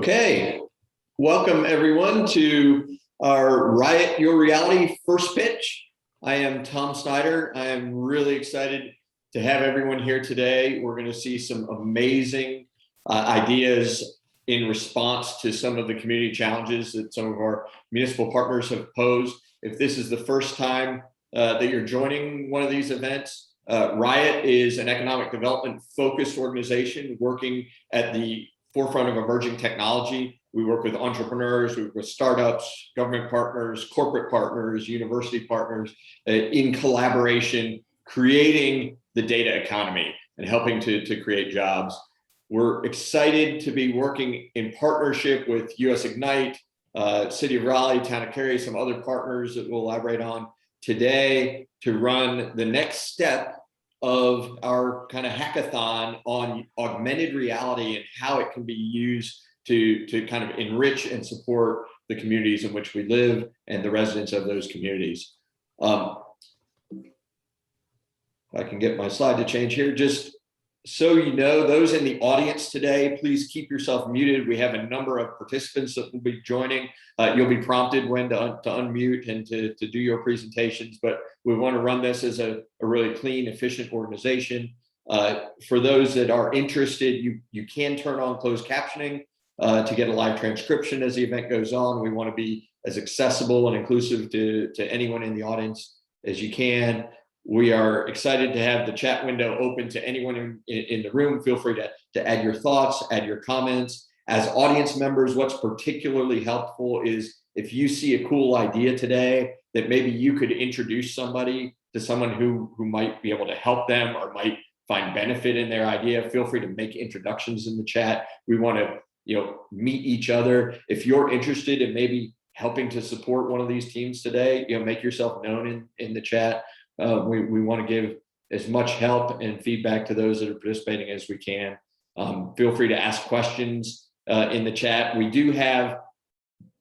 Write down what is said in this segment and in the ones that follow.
Okay, welcome everyone to our RIoT Your Reality first pitch. I am Tom Snyder. I am really excited to have everyone here today. We're going to see some amazing ideas in response to some of the community challenges that some of our municipal partners have posed. If this is the first time that you're joining one of these events, RIoT is an economic development focused organization working at the forefront of emerging technology. We work with entrepreneurs, we work with startups, government partners, corporate partners, university partners, in collaboration, creating the data economy and helping to create jobs. We're excited to be working in partnership with US Ignite, City of Raleigh, Town of Cary, some other partners that we'll elaborate on today to run the next step of our kind of hackathon on augmented reality and how it can be used to kind of enrich and support the communities in which we live and the residents of those communities. If I can get my slide to change here, just so you know, those in the audience today, please keep yourself muted. We have a number of participants that will be joining. You'll be prompted when to unmute and to do your presentations, but we want to run this as a really clean, efficient organization. For those that are interested, you can turn on closed captioning to get a live transcription as the event goes on. We want to be as accessible and inclusive to anyone in the audience as you can. We are excited to have the chat window open to anyone in the room. Feel free to add your thoughts, add your comments. As audience members, what's particularly helpful is if you see a cool idea today that maybe you could introduce somebody to someone who might be able to help them or might find benefit in their idea, feel free to make introductions in the chat. We want to meet each other. If you're interested in maybe helping to support one of these teams today, make yourself known in the chat. We want to give as much help and feedback to those that are participating as we can. Feel free to ask questions in the chat. We do have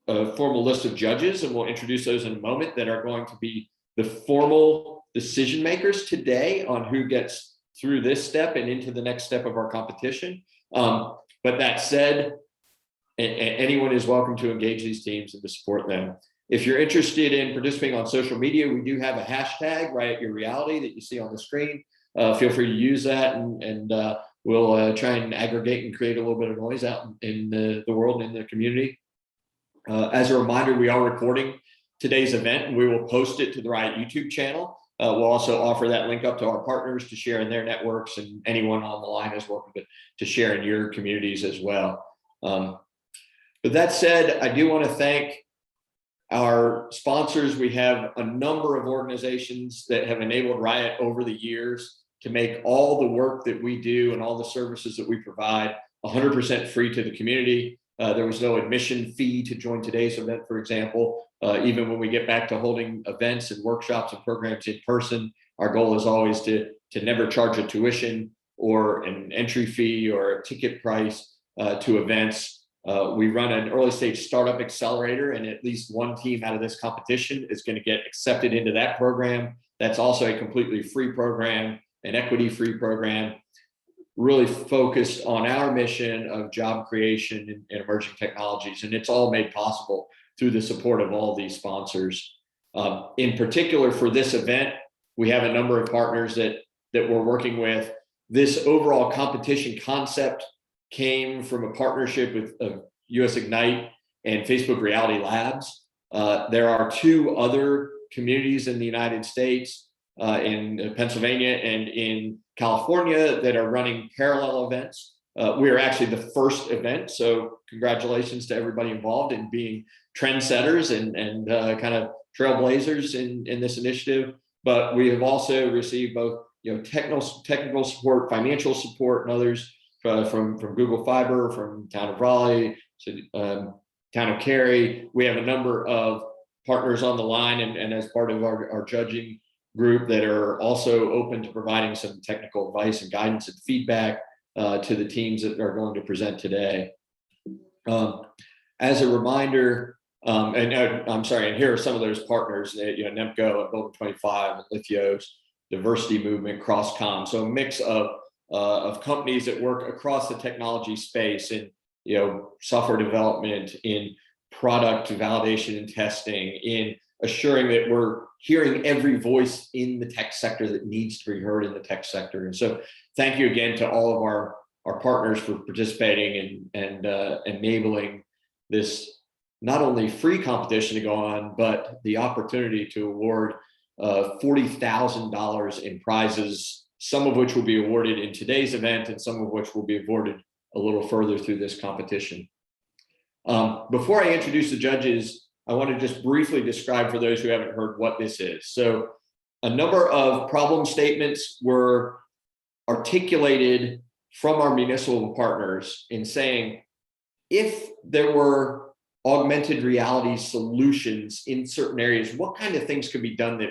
a formal list of judges, and we'll introduce those in a moment, that are going to be the formal decision makers today on who gets through this step and into the next step of our competition. But that said, anyone is welcome to engage these teams and to support them. If you're interested in participating on social media, we do have a hashtag, RIoT Your Reality, that you see on the screen. Feel free to use that, and we'll try and aggregate and create a little bit of noise out in the world and in the community. As a reminder, we are recording today's event, and we will post it to the RIoT YouTube channel. We'll also offer that link up to our partners to share in their networks, and anyone on the line is welcome to share in your communities as well. With that said, I do want to thank our sponsors. We have a number of organizations that have enabled RIoT over the years to make all the work that we do and all the services that we provide 100% free to the community. There was no admission fee to join today's event, for example. Even when we get back to holding events and workshops and programs in person, our goal is always to never charge a tuition or an entry fee or a ticket price to events. We run an early stage startup accelerator, and at least one team out of this competition is going to get accepted into that program. That's also a completely free program, an equity free program, really focused on our mission of job creation and emerging technologies. And it's all made possible through the support of all these sponsors. In particular, for this event, we have a number of partners that we're working with. This overall competition concept came from a partnership with US Ignite and Facebook Reality Labs. There are two other communities in the United States, in Pennsylvania and in California, that are running parallel events. We are actually the first event, so congratulations to everybody involved in being trendsetters and kind of trailblazers in this initiative. But we have also received both technical support, financial support, and others from Google Fiber, from Town of Raleigh, Town of Cary. We have a number of partners on the line and as part of our judging group that are also open to providing some technical advice and guidance and feedback to the teams that are going to present today. As a reminder, and here are some of those partners, Mcdowell, Building 25, and Lithios, Diversity Movement, CrossCom. So a mix of companies that work across the technology space. And software development, in product validation and testing, in assuring that we're hearing every voice in the tech sector that needs to be heard in the tech sector. And so thank you again to all of our partners for participating and enabling this not only free competition to go on, but the opportunity to award $40,000 in prizes, some of which will be awarded in today's event and some of which will be awarded a little further through this competition. Before I introduce the judges, I want to just briefly describe for those who haven't heard what this is. So a number of problem statements were articulated from our municipal partners in saying, if there were augmented reality solutions in certain areas, what kind of things could be done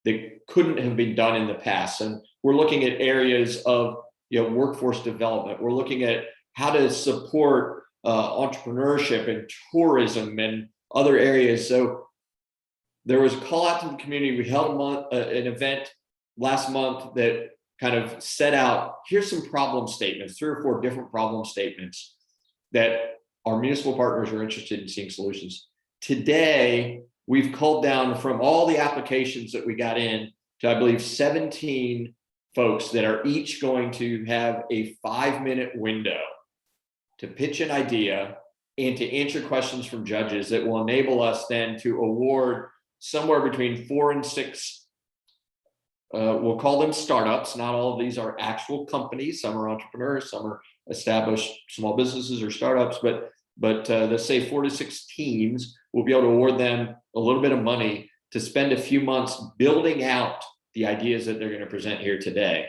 that couldn't have been done in the past? And we're looking at areas of workforce development. We're looking at how to support entrepreneurship and tourism and other areas. So there was a call out to the community. We held an event last month that kind of set out, here's some problem statements, 3 or 4 different problem statements that our municipal partners are interested in seeing solutions. Today, we've culled down from all the applications that we got in to, I believe, 17 folks that are each going to have a 5-minute window to pitch an idea and to answer questions from judges that will enable us then to award somewhere between 4 and 6, we'll call them startups. Not all of these are actual companies. Some are entrepreneurs, some are established small businesses or startups, but let's say 4 to 6 teams. We'll be able to award them a little bit of money to spend a few months building out the ideas that they're going to present here today.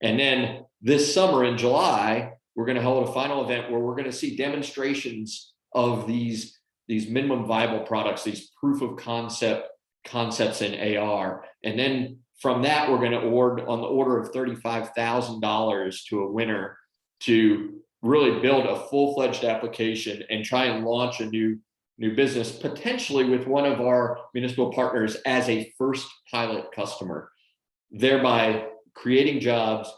And then this summer in July, we're going to hold a final event where we're going to see demonstrations of these minimum viable products, these proof of concepts in AR. And then from that, we're going to award on the order of $35,000 to a winner to really build a full-fledged application and try and launch a new business, potentially with one of our municipal partners as a first pilot customer, thereby creating jobs,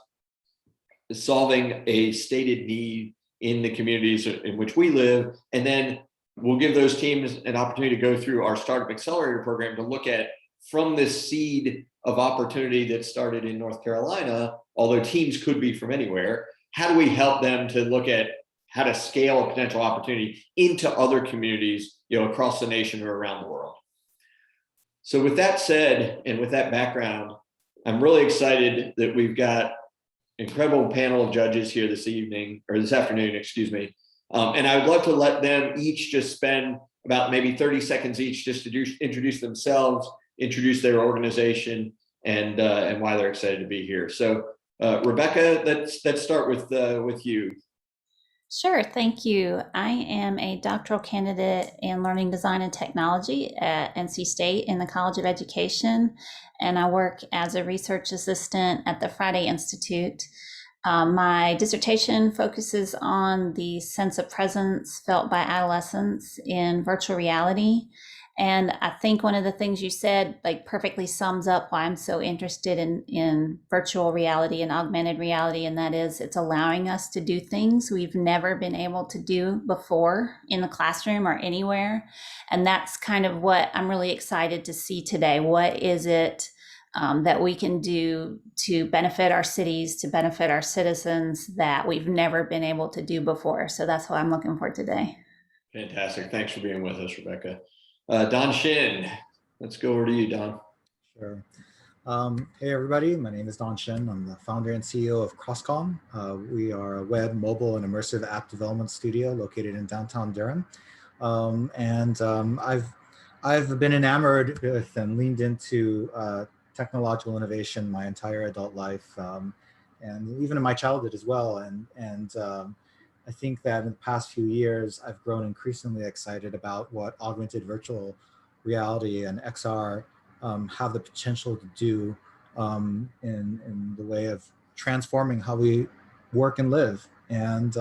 solving a stated need in the communities in which we live. And then we'll give those teams an opportunity to go through our Startup Accelerator Program to look at, from this seed of opportunity that started in North Carolina, although teams could be from anywhere, how do we help them to look at how to scale a potential opportunity into other communities, across the nation or around the world? So with that said, and with that background, I'm really excited that we've got an incredible panel of judges here this afternoon, excuse me. And I would love to let them each just spend about maybe 30 seconds each just to introduce themselves, introduce their organization, and why they're excited to be here. So Rebecca, let's start with you. Sure, thank you. I am a doctoral candidate in learning design and technology at NC State in the College of Education, and I work as a research assistant at the Friday Institute. My dissertation focuses on the sense of presence felt by adolescents in virtual reality. And I think one of the things you said perfectly sums up why I'm so interested in virtual reality and augmented reality, and that is it's allowing us to do things we've never been able to do before in the classroom or anywhere. And that's kind of what I'm really excited to see today. What is it that we can do to benefit our cities, to benefit our citizens that we've never been able to do before? So that's what I'm looking for today. Fantastic. Thanks for being with us, Rebecca. Don Shin, let's go over to you, Don. Sure. Hey, everybody. My name is Don Shin. I'm the founder and CEO of CrossCom. We are a web, mobile, and immersive app development studio located in downtown Durham. I've been enamored with and leaned into technological innovation my entire adult life, and even in my childhood as well. And I think that in the past few years, I've grown increasingly excited about what augmented virtual reality and XR have the potential to do in the way of transforming how we work and live. And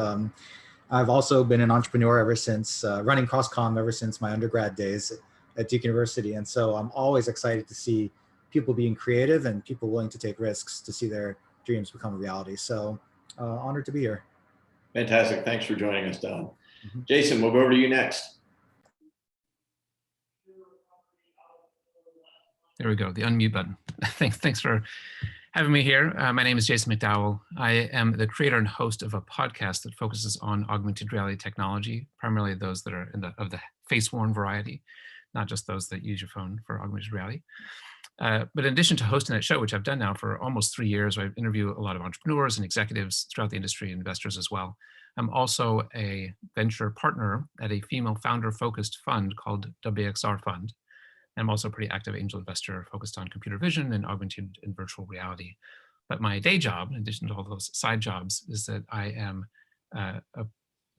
I've also been an entrepreneur ever since, running CrossCom ever since my undergrad days at Duke University. And so I'm always excited to see people being creative and people willing to take risks to see their dreams become a reality. So honored to be here. Fantastic. Thanks for joining us, Don. Jason, we'll go over to you next. There we go, the unmute button. Thanks for having me here. My name is Jason Mcdowell. I am the creator and host of a podcast that focuses on augmented reality technology, primarily those that are of the face-worn variety, not just those that use your phone for augmented reality. But in addition to hosting that show, which I've done now for almost 3 years, I interview a lot of entrepreneurs and executives throughout the industry, investors as well. I'm also a venture partner at a female founder-focused fund called WXR Fund. I'm also a pretty active angel investor focused on computer vision and augmented and virtual reality. But my day job, in addition to all those side jobs, is that I am an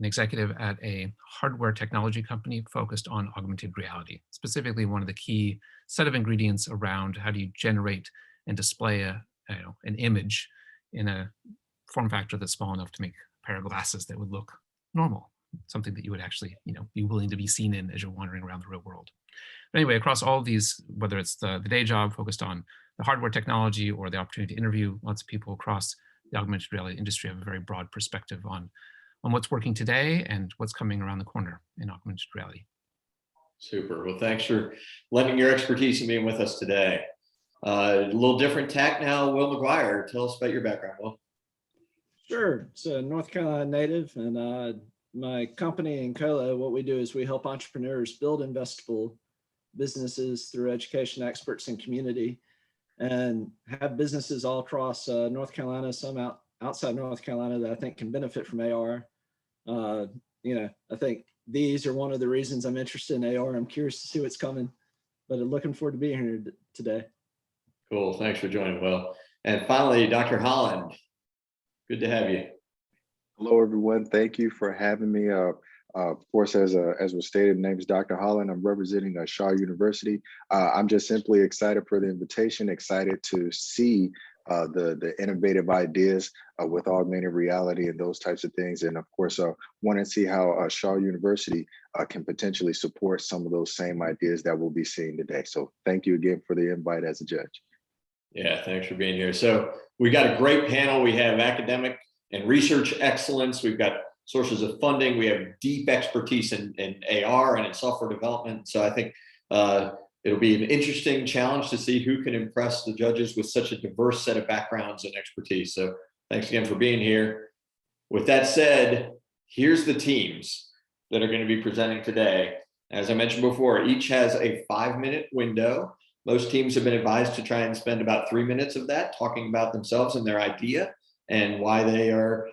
executive at a hardware technology company focused on augmented reality. Specifically, one of the key set of ingredients around how do you generate and display an image in a form factor that's small enough to make a pair of glasses that would look normal, something that you would actually be willing to be seen in as you're wandering around the real world. But anyway, across all of these, whether it's the day job focused on the hardware technology or the opportunity to interview lots of people across the augmented reality industry, I have a very broad perspective on what's working today and what's coming around the corner in augmented reality. Super. Well, thanks for lending your expertise and being with us today. A little different tack now. Will McGuire, tell us about your background, Will. Sure. It's a North Carolina native, and my company in Colo, what we do is we help entrepreneurs build investable businesses through education experts and community, and have businesses all across North Carolina, some outside North Carolina that I think can benefit from AR. I think these are one of the reasons I'm interested in AR. I'm curious to see what's coming, but I'm looking forward to being here today. Cool. Thanks for joining, Will. And finally, Dr. Holland, good to have you. Hello, everyone. Thank you for having me. Of course, as was stated, my name is Dr. Holland. I'm representing Shaw University. I'm just simply excited for the invitation, excited to see the innovative ideas with augmented reality and those types of things. And of course, want to see how Shaw University can potentially support some of those same ideas that we'll be seeing today. So thank you again for the invite as a judge. Yeah, thanks for being here. So we got a great panel. We have academic and research excellence. We've got sources of funding. We have deep expertise in AR and in software development. So I think it'll be an interesting challenge to see who can impress the judges with such a diverse set of backgrounds and expertise. So thanks again for being here. With that said, here's the teams that are going to be presenting today. As I mentioned before, each has a 5-minute window. Most teams have been advised to try and spend about 3 minutes of that talking about themselves and their idea and why they are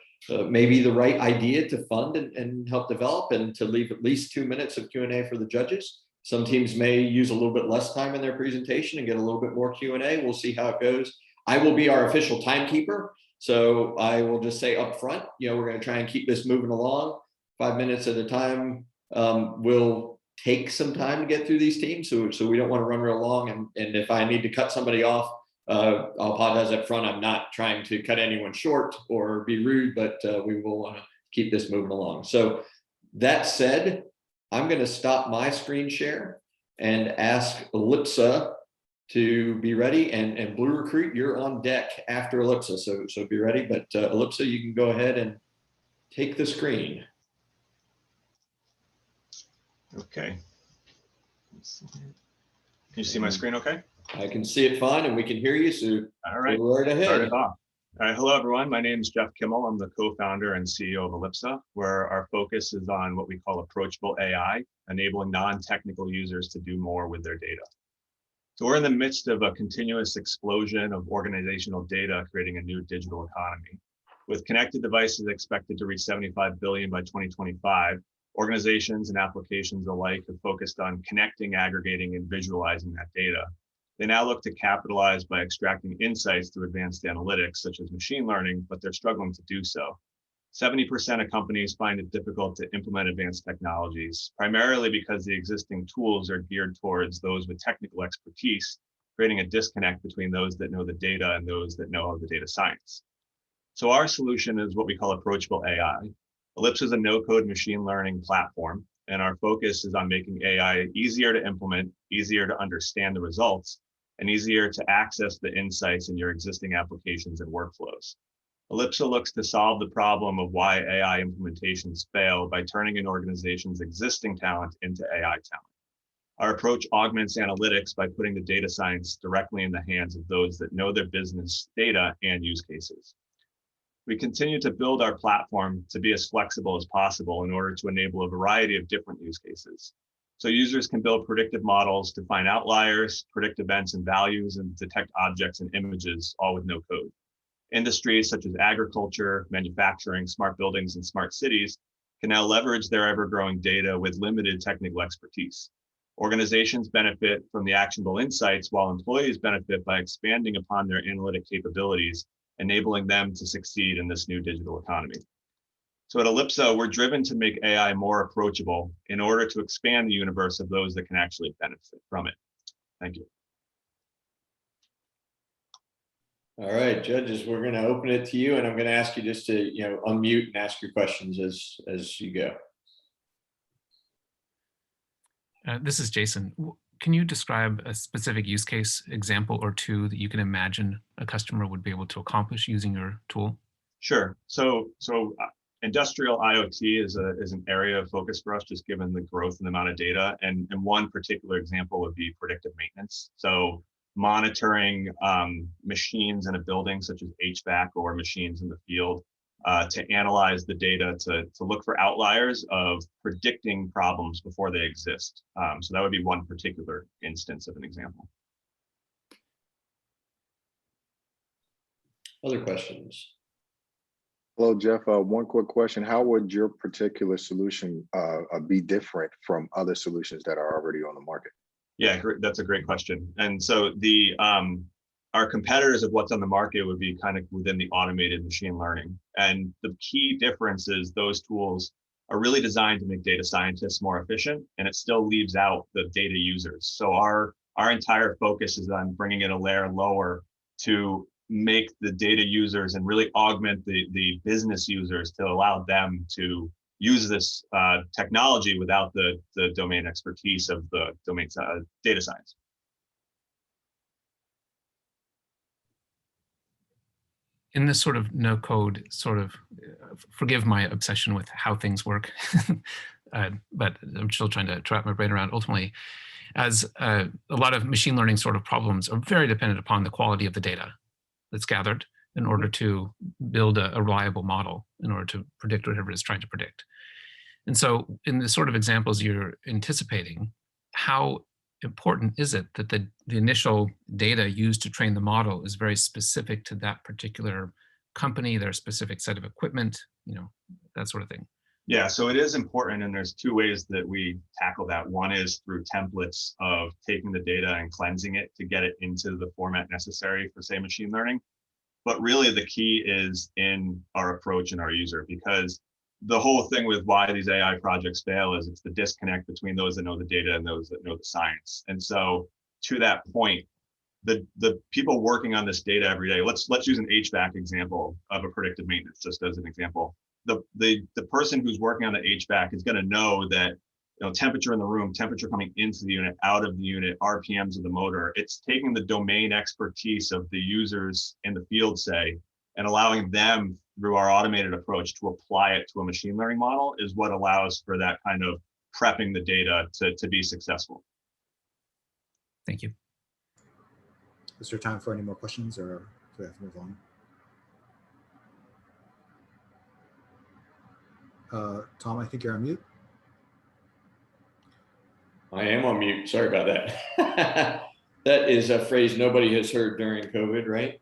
maybe the right idea to fund and help develop, and to leave at least 2 minutes of Q&A for the judges. Some teams may use a little bit less time in their presentation and get a little bit more Q&A. We'll see how it goes. I will be our official timekeeper. So I will just say up front, we're going to try and keep this moving along 5 minutes at a time. We'll take some time to get through these teams. So we don't want to run real long. And if I need to cut somebody off, I'll apologize up front. I'm not trying to cut anyone short or be rude, but we will want to keep this moving along. So that said, I'm going to stop my screen share and ask Ellipsa to be ready. And Blue Recruit, you're on deck after Ellipsa. So be ready. But Ellipsa, you can go ahead and take the screen. Okay. Can you see my screen okay? I can see it fine and we can hear you. So all right, go right ahead. Start it off. All right, hello everyone. My name is Jeff Kimmel. I'm the co-founder and CEO of Ellipsa, where our focus is on what we call approachable AI, enabling non-technical users to do more with their data. So we're in the midst of a continuous explosion of organizational data, creating a new digital economy. With connected devices expected to reach 75 billion by 2025, organizations and applications alike have focused on connecting, aggregating, and visualizing that data. They now look to capitalize by extracting insights through advanced analytics, such as machine learning, but they're struggling to do so. 70% of companies find it difficult to implement advanced technologies, primarily because the existing tools are geared towards those with technical expertise, creating a disconnect between those that know the data and those that know the data science. So our solution is what we call approachable AI. Ellipsa is a no-code machine learning platform, and our focus is on making AI easier to implement, easier to understand the results, and easier to access the insights in your existing applications and workflows. Ellipsa looks to solve the problem of why AI implementations fail by turning an organization's existing talent into AI talent. Our approach augments analytics by putting the data science directly in the hands of those that know their business data and use cases. We continue to build our platform to be as flexible as possible in order to enable a variety of different use cases. So users can build predictive models to find outliers, predict events and values, and detect objects and images, all with no code. Industries such as agriculture, manufacturing, smart buildings, and smart cities can now leverage their ever-growing data with limited technical expertise. Organizations benefit from the actionable insights, while employees benefit by expanding upon their analytic capabilities, enabling them to succeed in this new digital economy. So at Ellipsa, we're driven to make AI more approachable in order to expand the universe of those that can actually benefit from it. Thank you. All right, judges, we're going to open it to you, and I'm going to ask you just to, unmute and ask your questions as you go. This is Jason. Can you describe a specific use case example or two that you can imagine a customer would be able to accomplish using your tool? Sure. So industrial IoT is an area of focus for us, just given the growth and the amount of data. And one particular example would be predictive maintenance. So monitoring machines in a building, such as HVAC, or machines in the field, to analyze the data to look for outliers of predicting problems before they exist. So that would be one particular instance of an example. Other questions? Hello, Jeff. One quick question. How would your particular solution be different from other solutions that are already on the market? Yeah, that's a great question. And so our competitors of what's on the market would be kind of within the automated machine learning. And the key difference is those tools are really designed to make data scientists more efficient, and it still leaves out the data users. So our entire focus is on bringing it a layer lower to make the data users and really augment the business users to allow them to use this technology without the domain expertise of the domain data science. In this sort of no code forgive my obsession with how things work, but I'm still trying to wrap my brain around ultimately, as a lot of machine learning sort of problems are very dependent upon the quality of the data that's gathered in order to build a reliable model, in order to predict whatever it's trying to predict. And so in the sort of examples you're anticipating, how important is it that the initial data used to train the model is very specific to that particular company, their specific set of equipment, that sort of thing? Yeah, so it is important, and there's two ways that we tackle that. One is through templates of taking the data and cleansing it to get it into the format necessary for, say, machine learning. But really the key is in our approach and our user, because the whole thing with why these AI projects fail is it's the disconnect between those that know the data and those that know the science. And so to that point, the people working on this data every day, let's use an HVAC example of a predictive maintenance, just as an example. The person who's working on the HVAC is going to know that temperature in the room, temperature coming into the unit, out of the unit, RPMs of the motor. It's taking the domain expertise of the users in the field, say, and allowing them through our automated approach to apply it to a machine learning model is what allows for that kind of prepping the data to be successful. Thank you. Is there time for any more questions, or do we have to move on? Tom, I think you're on mute. I am on mute. Sorry about that. That is a phrase nobody has heard during COVID, right?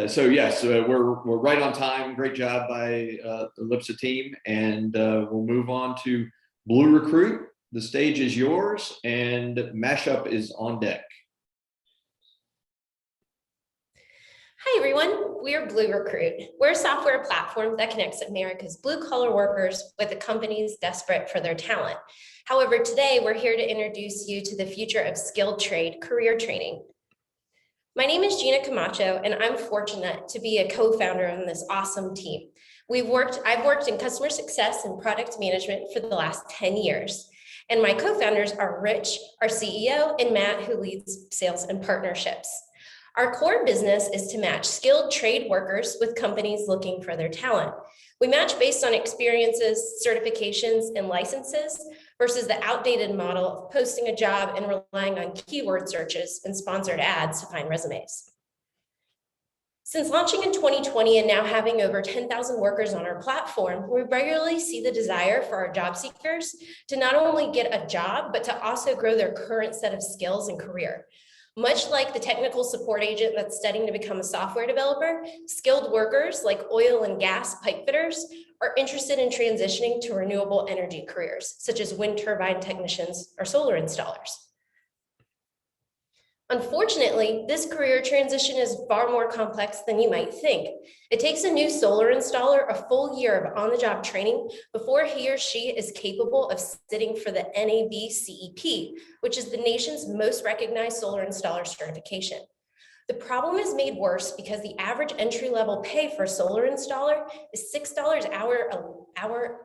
So yes, we're right on time. Great job by the Ellipsa team, and we'll move on to Blue Recruit. The stage is yours, and Mashup is on deck. Hi everyone, we're Blue Recruit. We're a software platform that connects America's blue-collar workers with the companies desperate for their talent. However, today we're here to introduce you to the future of skilled trade career training. My name is Gina Camacho, and I'm fortunate to be a co-founder on this awesome team. I've worked in customer success and product management for the last 10 years. And my co-founders are Rich, our CEO, and Matt, who leads sales and partnerships. Our core business is to match skilled trade workers with companies looking for their talent. We match based on experiences, certifications, and licenses versus the outdated model of posting a job and relying on keyword searches and sponsored ads to find resumes. Since launching in 2020 and now having over 10,000 workers on our platform, we regularly see the desire for our job seekers to not only get a job, but to also grow their current set of skills and career. Much like the technical support agent that's studying to become a software developer, skilled workers like oil and gas pipe fitters are interested in transitioning to renewable energy careers, such as wind turbine technicians or solar installers. Unfortunately, this career transition is far more complex than you might think. It takes a new solar installer a full year of on-the-job training before he or she is capable of sitting for the NAV CEP, which is the nation's most recognized solar installer certification. The problem is made worse because the average entry-level pay for a solar installer is $6 an hour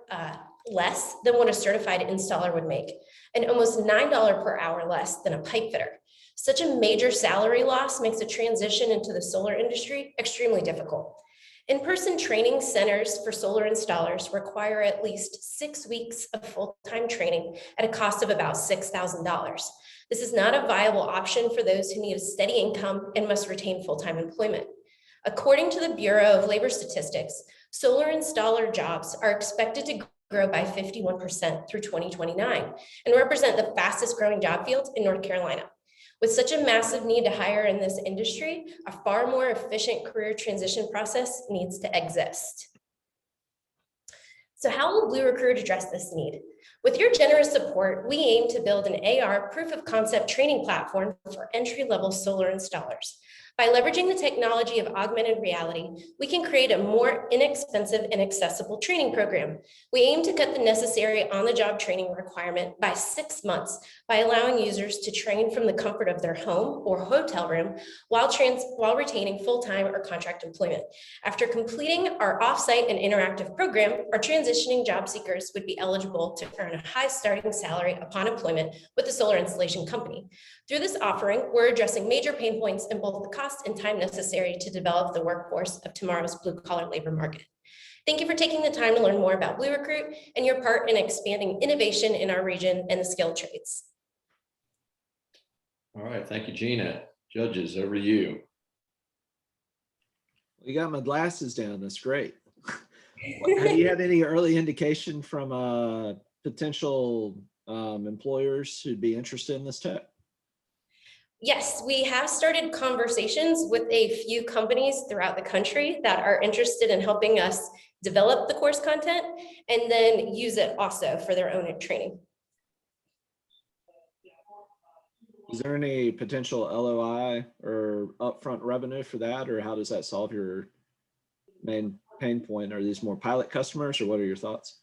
less than what a certified installer would make, and almost $9 per hour less than a pipe fitter. Such a major salary loss makes a transition into the solar industry extremely difficult. In-person training centers for solar installers require at least 6 weeks of full-time training at a cost of about $6,000. This is not a viable option for those who need a steady income and must retain full-time employment. According to the Bureau of Labor Statistics, solar installer jobs are expected to grow by 51% through 2029 and represent the fastest growing job field in North Carolina. With such a massive need to hire in this industry, a far more efficient career transition process needs to exist. So how will Blue Recruit address this need? With your generous support, we aim to build an AR proof of concept training platform for entry-level solar installers. By leveraging the technology of augmented reality, we can create a more inexpensive and accessible training program. We aim to cut the necessary on-the-job training requirement by 6 months by allowing users to train from the comfort of their home or hotel room while retaining full-time or contract employment. After completing our offsite and interactive program, our transitioning job seekers would be eligible to earn a high starting salary upon employment with the solar installation company. Through this offering, we're addressing major pain points in both the cost and time necessary to develop the workforce of tomorrow's blue-collar labor market. Thank you for taking the time to learn more about Blue Recruit and your part in expanding innovation in our region and the skilled trades. All right, thank you, Gina. Judges, over to you. You got my glasses down, that's great. Have you had any early indication from potential employers who'd be interested in this tech? Yes, we have started conversations with a few companies throughout the country that are interested in helping us develop the course content and then use it also for their own training. Is there any potential LOI or upfront revenue for that, or how does that solve your main pain point? Are these more pilot customers, or what are your thoughts?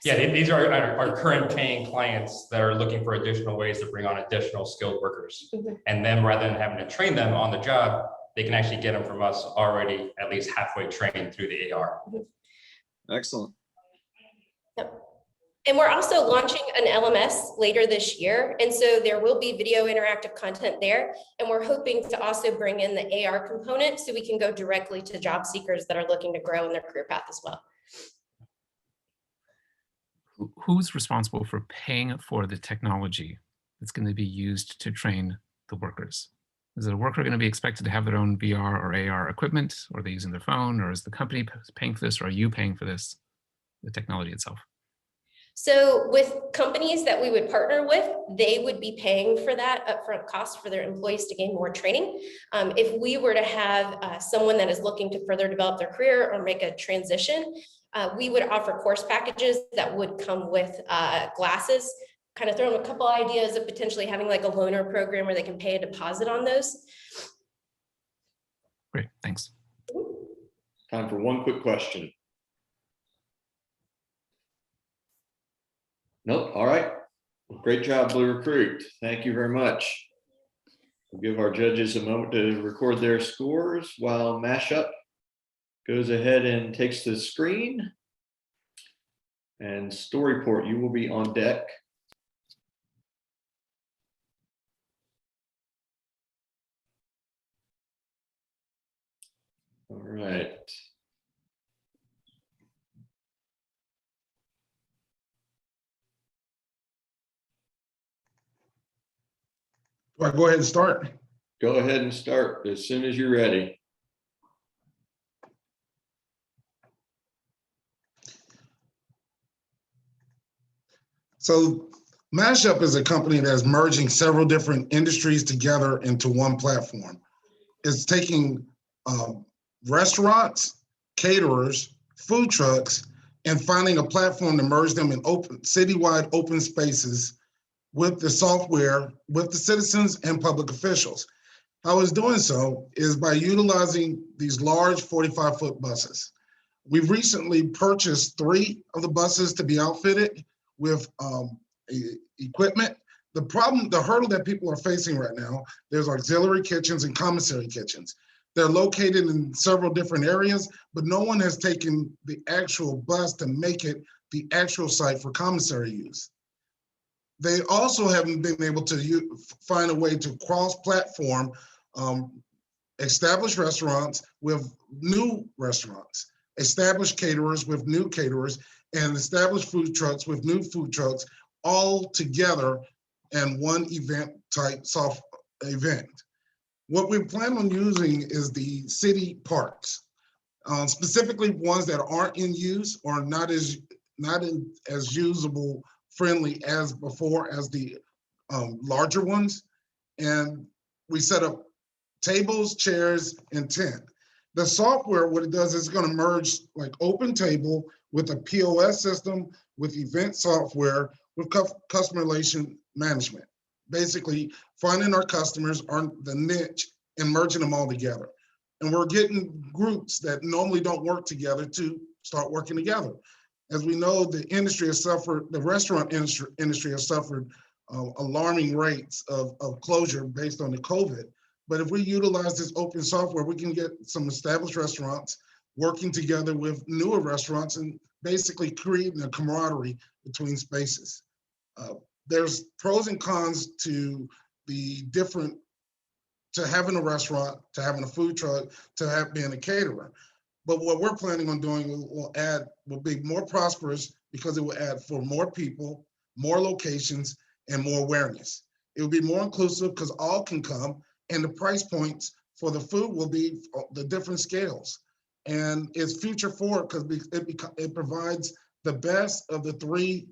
Yeah, these are our current paying clients that are looking for additional ways to bring on additional skilled workers. Mm-hmm. And then rather than having to train them on the job, they can actually get them from us already at least halfway trained through the AR. Excellent. Yep. And we're also launching an LMS later this year. And so there will be video interactive content there. And we're hoping to also bring in the AR component so we can go directly to job seekers that are looking to grow in their career path as well. Who's responsible for paying for the technology that's going to be used to train the workers? Is the worker going to be expected to have their own VR or AR equipment, or are they using their phone, or is the company paying for this, or are you paying for this, the technology itself? So with companies that we would partner with, they would be paying for that upfront cost for their employees to gain more training. If we were to have someone that is looking to further develop their career or make a transition, we would offer course packages that would come with glasses, kind of throw them a couple ideas of potentially having like a loaner program where they can pay a deposit on those. Great, thanks. Time for one quick question. Nope, all right. Great job, Blue Recruit. Thank you very much. We'll give our judges a moment to record their scores while Mashup goes ahead and takes the screen. And Storyport, you will be on deck. All right. Do I go ahead and start? Go ahead and start as soon as you're ready. So Mashup is a company that's merging several different industries together into one platform. It's taking restaurants, caterers, food trucks, and finding a platform to merge them in open, citywide open spaces with the software, with the citizens and public officials. How it's doing so is by utilizing these large 45-foot buses. We've recently purchased 3 of the buses to be outfitted with equipment. The hurdle that people are facing right now, there's auxiliary kitchens and commissary kitchens. They're located in several different areas, but no one has taken the actual bus to make it the actual site for commissary use. They also haven't been able to find a way to cross-platform established restaurants with new restaurants, established caterers with new caterers, and established food trucks with new food trucks all together in one event type soft event. What we plan on using is the city parks, specifically ones that aren't in use or not as usable friendly as before as the larger ones. And we set up tables, chairs, and tent. The software, what it does is it's going to merge like open table with a POS system, with event software, with customer relation management. Basically, finding our customers on the niche and merging them all together. And we're getting groups that normally don't work together to start working together. As we know, the industry has suffered, the restaurant industry has suffered alarming rates of closure based on the COVID. But if we utilize this open software, we can get some established restaurants working together with newer restaurants and basically creating a camaraderie between spaces. There's pros and cons to to having a restaurant, to having a food truck, to being a caterer. But what we're planning on doing will be more prosperous because it will add for more people, more locations, and more awareness. It will be more inclusive because all can come, and the price points for the food will be the different scales. And it's future forward because it provides the best of the 3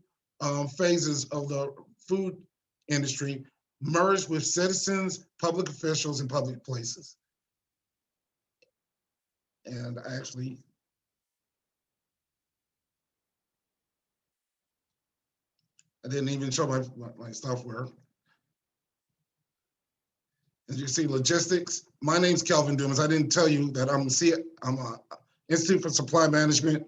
phases of the food industry merged with citizens, public officials, and public places. And I didn't even show my software. As you can see, logistics. My name's Kelvin Dumas. I didn't tell you that I'm a Institute for Supply Management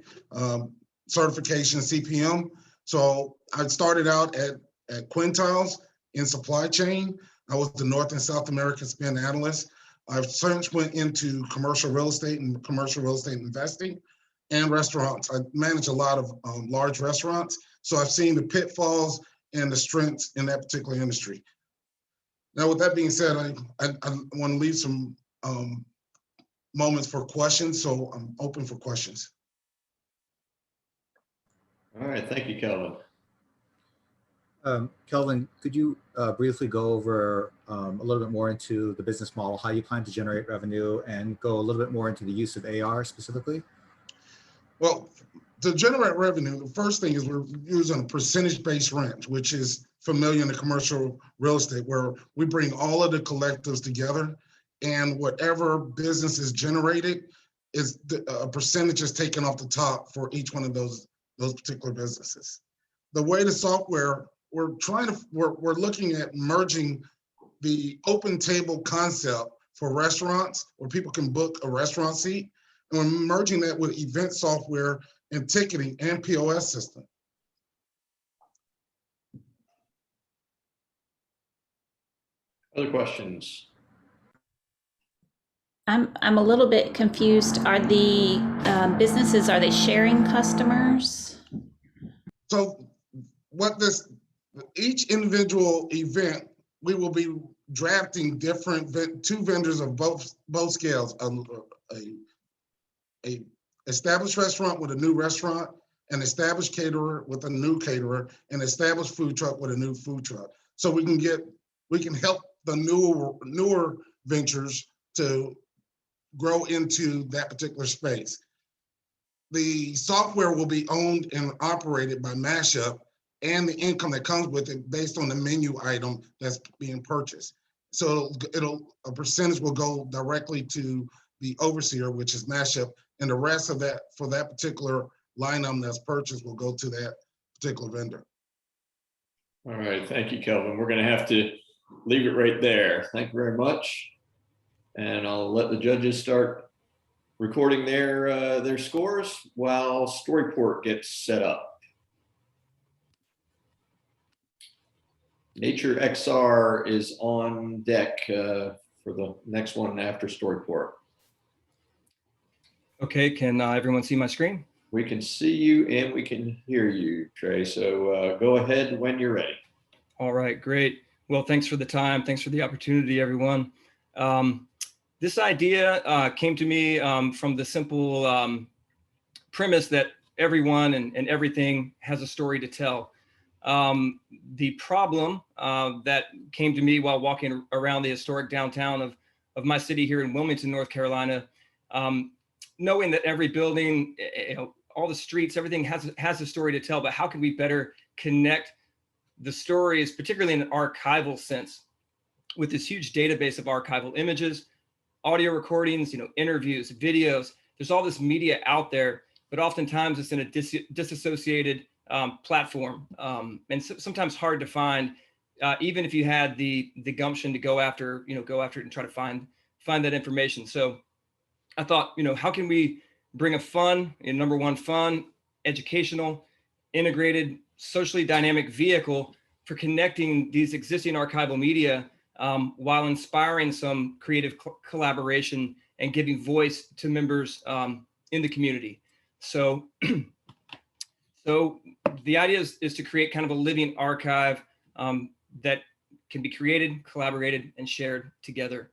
certification, CPM. So I started out at Quintiles in supply chain. I was the North and South American spend analyst. I've since went into commercial real estate and commercial real estate investing and restaurants. I manage a lot of large restaurants. So I've seen the pitfalls and the strengths in that particular industry. Now, with that being said, I want to leave some moments for questions. So I'm open for questions. All right, thank you, Kelvin. Kelvin, could you briefly go over a little bit more into the business model, how you plan to generate revenue, and go a little bit more into the use of AR specifically? Well, to generate revenue, the first thing is we're using a percentage-based rent, which is familiar in the commercial real estate, where we bring all of the collectives together, and whatever business is generated is a percentage is taken off the top for each one of those particular businesses. The way the software, we're looking at merging the open table concept for restaurants where people can book a restaurant seat, and we're merging that with event software and ticketing and POS system. Other questions? I'm a little bit confused. Are the businesses, are they sharing customers? So each individual event, we will be drafting 2 vendors of both scales, a a established restaurant with a new restaurant, an established caterer with a new caterer, an established food truck with a new food truck. So we can help the newer ventures to grow into that particular space. The software will be owned and operated by Mashup, and the income that comes with it based on the menu item that's being purchased. So a percentage will go directly to the overseer, which is Mashup, and the rest of that for that particular line item that's purchased will go to that particular vendor. All right, thank you, Kelvin. We're going to have to leave it right there. Thank you very much. And I'll let the judges start recording their scores while Storyport gets set up. Nature XR is on deck for the next one after Storyport. Okay, can everyone see my screen? We can see you and we can hear you, Trey. So go ahead when you're ready. All right, great. Well, thanks for the time. Thanks for the opportunity, everyone. This idea came to me from the simple premise that everyone and everything has a story to tell. The problem that came to me while walking around the historic downtown of my city here in Wilmington, North Carolina, knowing that every building, all the streets, everything has a story to tell, but how can we better connect the stories, particularly in an archival sense, with this huge database of archival images, audio recordings, interviews, videos. There's all this media out there, but oftentimes it's in a disassociated platform, and sometimes hard to find, even if you had the gumption to go after it and try to find that information. So I thought, how can we bring a fun, number one, fun, educational, integrated, socially dynamic vehicle for connecting these existing archival media while inspiring some creative collaboration and giving voice to members in the community. So, so the idea is to create kind of a living archive that can be created, collaborated, and shared together.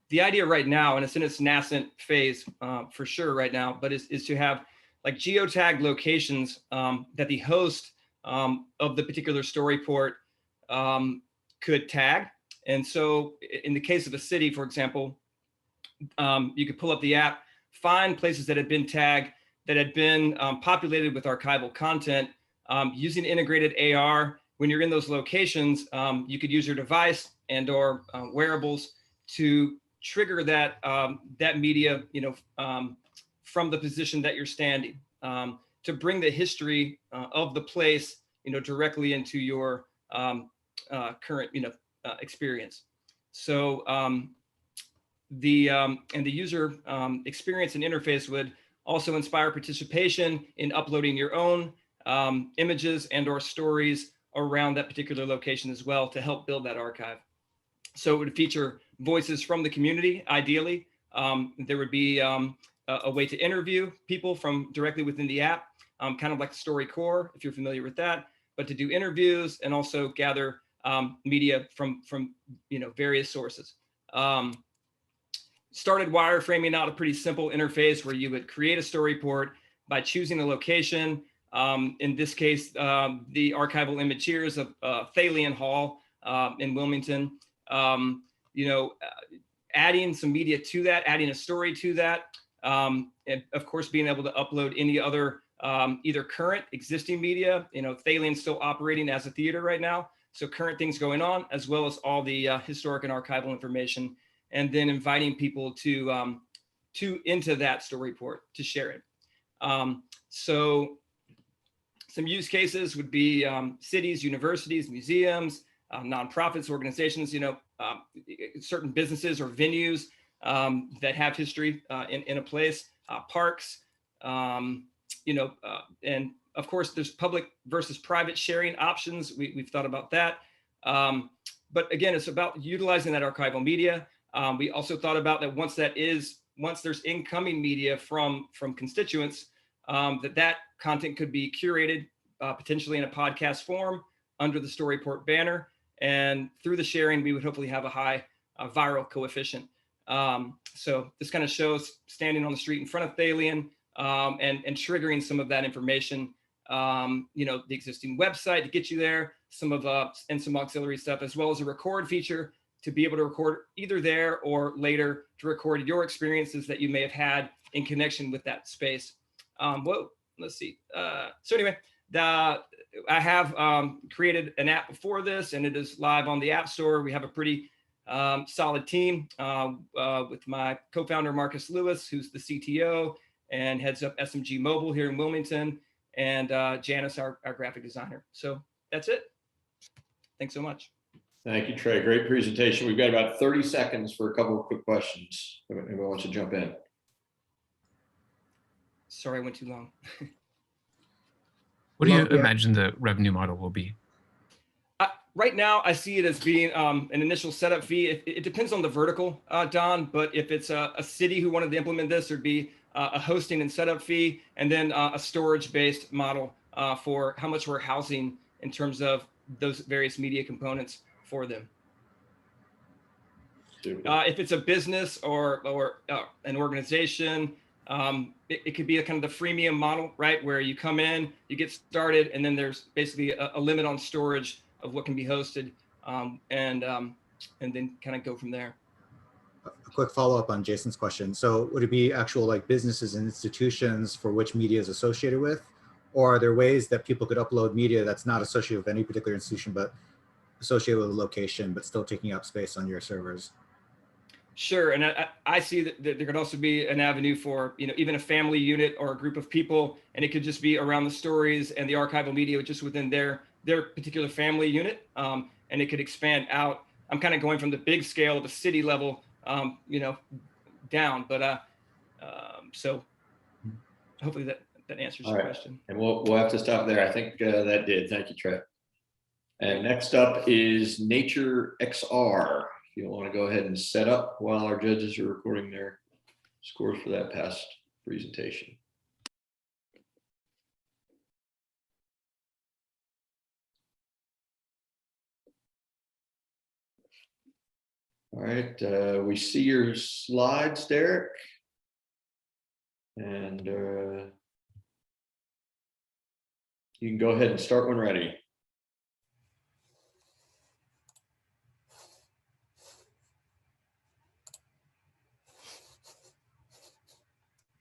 The idea right now, and it's in its nascent phase for sure right now, but is to have like geotagged locations that the host of the particular Storyport could tag. And so in the case of a city, for example, you could pull up the app, find places that had been tagged, that had been populated with archival content. Using integrated AR, when you're in those locations, you could use your device and or wearables to trigger that that media, from the position that you're standing, to bring the history of the place, directly into your current, experience. So the user experience and interface would also inspire participation in uploading your own images and or stories around that particular location as well to help build that archive. So it would feature voices from the community, ideally. There would be a way to interview people from directly within the app, kind of like StoryCorps, if you're familiar with that, but to do interviews and also gather media from various sources. Started wireframing out a pretty simple interface where you would create a Storyport by choosing a location. In this case, the archival image here is of Thalian Hall in Wilmington. Adding some media to that, adding a story to that, and of course being able to upload any other either current existing media. Thalian's still operating as a theater right now, so current things going on, as well as all the historic and archival information, and then inviting people to into that Storyport to share it. So some use cases would be cities, universities, museums, nonprofits, organizations, certain businesses or venues that have history in a place, parks, and of course there's public versus private sharing options. We've thought about that. But again, it's about utilizing that archival media. We also thought about that once there's incoming media from constituents, that content could be curated potentially in a podcast form under the Storyport banner. And through the sharing, we would hopefully have a high viral coefficient. So this kind of shows standing on the street in front of Thalian and triggering some of that information, the existing website to get you there, some auxiliary stuff, as well as a record feature to be able to record either there or later to record your experiences that you may have had in connection with that space. Let's see. So anyway, I have created an app before this, and it is live on the App Store. We have a pretty solid team with my co-founder, Marcus Lewis, who's the CTO and heads up SMG Mobile here in Wilmington, and Janice, our graphic designer. So that's it. Thanks so much. Thank you, Trey. Great presentation. We've got about 30 seconds for a couple of quick questions. If anyone wants to jump in. Sorry, I went too long. What do you imagine the revenue model will be? Right now, I see it as being an initial setup fee. It depends on the vertical, Don, but if it's a city who wanted to implement this, there'd be a hosting and setup fee, and then a storage-based model for how much we're housing in terms of those various media components for them. If it's a business or an organization, it could be a kind of the freemium model, right? Where you come in, you get started, and then there's basically a limit on storage of what can be hosted, and then kind of go from there. A quick follow-up on Jason's question. So would it be actual like businesses and institutions for which media is associated with, or are there ways that people could upload media that's not associated with any particular institution, but associated with a location, but still taking up space on your servers? Sure, and I see that there could also be an avenue for even a family unit or a group of people, and it could just be around the stories and the archival media just within their particular family unit, and it could expand out. I'm kind of going from the big scale of a city level, down, but so hopefully that answers your question. And we'll have to stop there. I think that did. Thank you, Trey. And next up is Nature XR. If you want to go ahead and set up while our judges are recording their scores for that past presentation. All right, we see your slides, Derek. And you can go ahead and start when ready.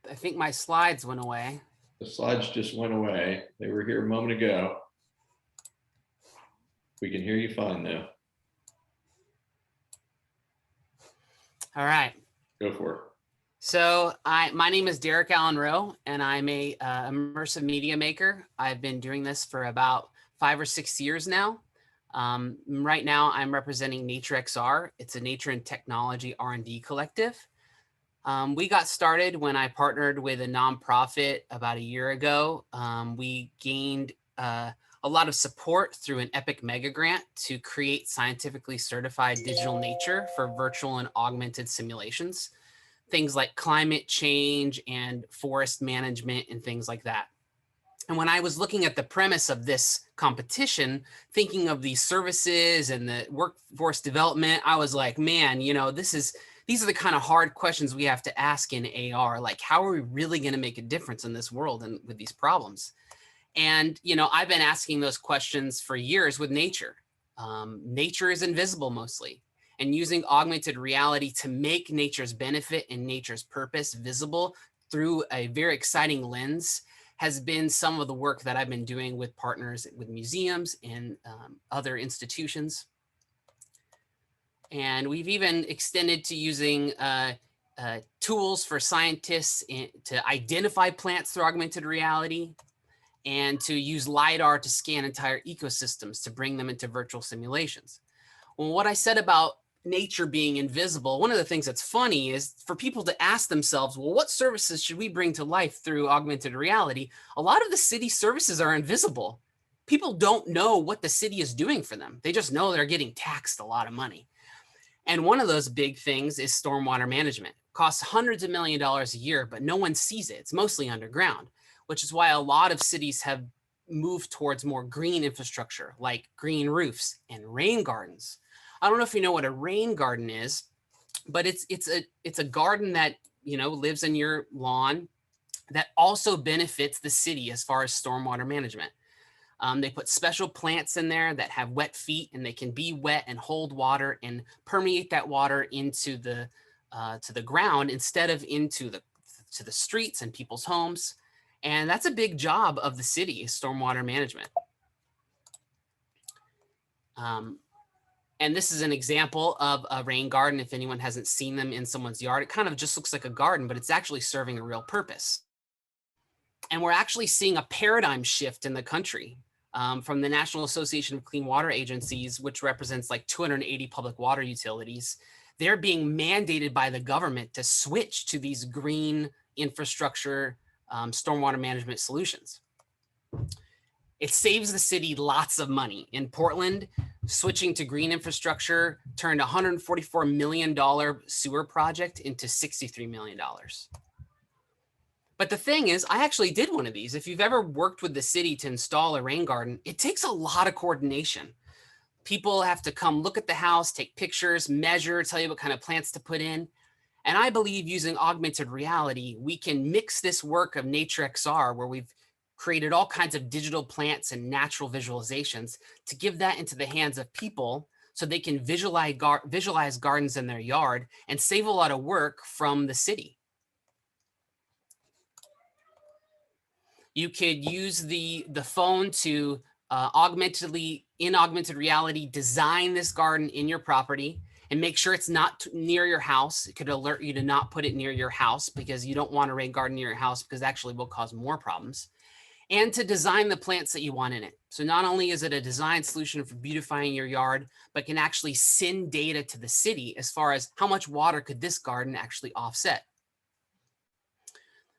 I think my slides went away. The slides just went away. They were here a moment ago. We can hear you fine now. All right. Go for it. So my name is Derek Allen Rowe, and I'm a immersive media maker. I've been doing this for about 5 or 6 years now. Right now, I'm representing Nature XR. It's a nature and technology R&D collective. We got started when I partnered with a nonprofit about a year ago. We gained a lot of support through an EPIC mega grant to create scientifically certified digital nature for virtual and augmented simulations, things like climate change and forest management and things like that. And when I was looking at the premise of this competition, thinking of these services and the workforce development, I was like, man, these are the kind of hard questions we have to ask in AR. Like, how are we really going to make a difference in this world and with these problems? And, I've been asking those questions for years with nature. Nature is invisible mostly, and using augmented reality to make nature's benefit and nature's purpose visible through a very exciting lens has been some of the work that I've been doing with partners with museums and other institutions. And we've even extended to using tools for scientists to identify plants through augmented reality, and to use LiDAR to scan entire ecosystems to bring them into virtual simulations. Well, what I said about nature being invisible, one of the things that's funny is for people to ask themselves, well, what services should we bring to life through augmented reality? A lot of the city services are invisible. People don't know what the city is doing for them. They just know they're getting taxed a lot of money. And one of those big things is stormwater management. It costs hundreds of millions of dollars a year, but no one sees it. It's mostly underground, which is why a lot of cities have moved towards more green infrastructure, like green roofs and rain gardens. I don't know if you know what a rain garden is, but it's a garden that, you know, lives in your lawn that also benefits the city as far as stormwater management. They put special plants in there that have wet feet, and they can be wet and hold water and permeate that water into the to the ground instead of into the streets and people's homes. And that's a big job of the city, is stormwater management. And this is an example of a rain garden. If anyone hasn't seen them in someone's yard, it kind of just looks like a garden, but it's actually serving a real purpose. And we're actually seeing a paradigm shift in the country from the National Association of Clean Water Agencies, which represents like 280 public water utilities. They're being mandated by the government to switch to these green infrastructure stormwater management solutions. It saves the city lots of money. In Portland, switching to green infrastructure turned a $144 million sewer project into $63 million. But the thing is, I actually did one of these. If you've ever worked with the city to install a rain garden, it takes a lot of coordination. People have to come look at the house, take pictures, measure, tell you what kind of plants to put in. And I believe using augmented reality, we can mix this work of Nature XR, where we've created all kinds of digital plants and natural visualizations, to give that into the hands of people so they can visualize gardens in their yard and save a lot of work from the city. You could use the phone to in augmented reality, design this garden in your property and make sure it's not near your house. It could alert you to not put it near your house, because you don't want a rain garden near your house, because actually will cause more problems. And to design the plants that you want in it. So not only is it a design solution for beautifying your yard, but can actually send data to the city as far as how much water could this garden actually offset.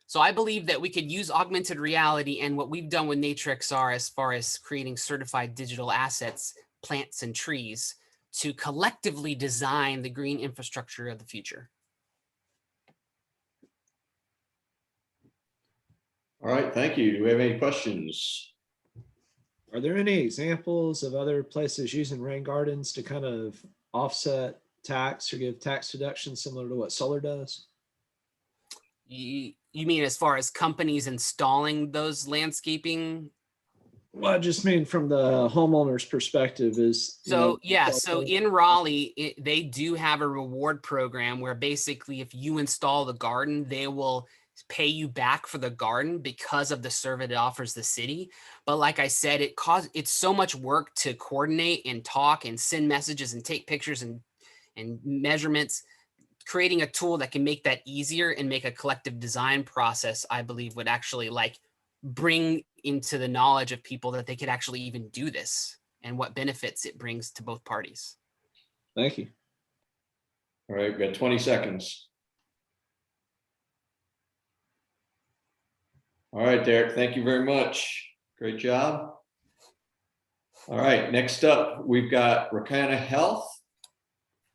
So I believe that we could use augmented reality and what we've done with Nature XR as far as creating certified digital assets, plants and trees, to collectively design the green infrastructure of the future. All right, thank you. Do we have any questions? Are there any examples of other places using rain gardens to kind of offset tax or give tax deductions similar to what solar does? You mean as far as companies installing those landscaping? Well, I just mean from the homeowner's perspective is. So yeah, so in Raleigh, they do have a reward program where basically if you install the garden, they will pay you back for the garden because of the service it offers the city. But like I said, it's so much work to coordinate and talk and send messages and take pictures and measurements. Creating a tool that can make that easier and make a collective design process, I believe, would actually like bring into the knowledge of people that they could actually even do this and what benefits it brings to both parties. Thank you. All right, we've got 20 seconds. All right, Derek, thank you very much. Great job. All right, next up, we've got Rakana Health,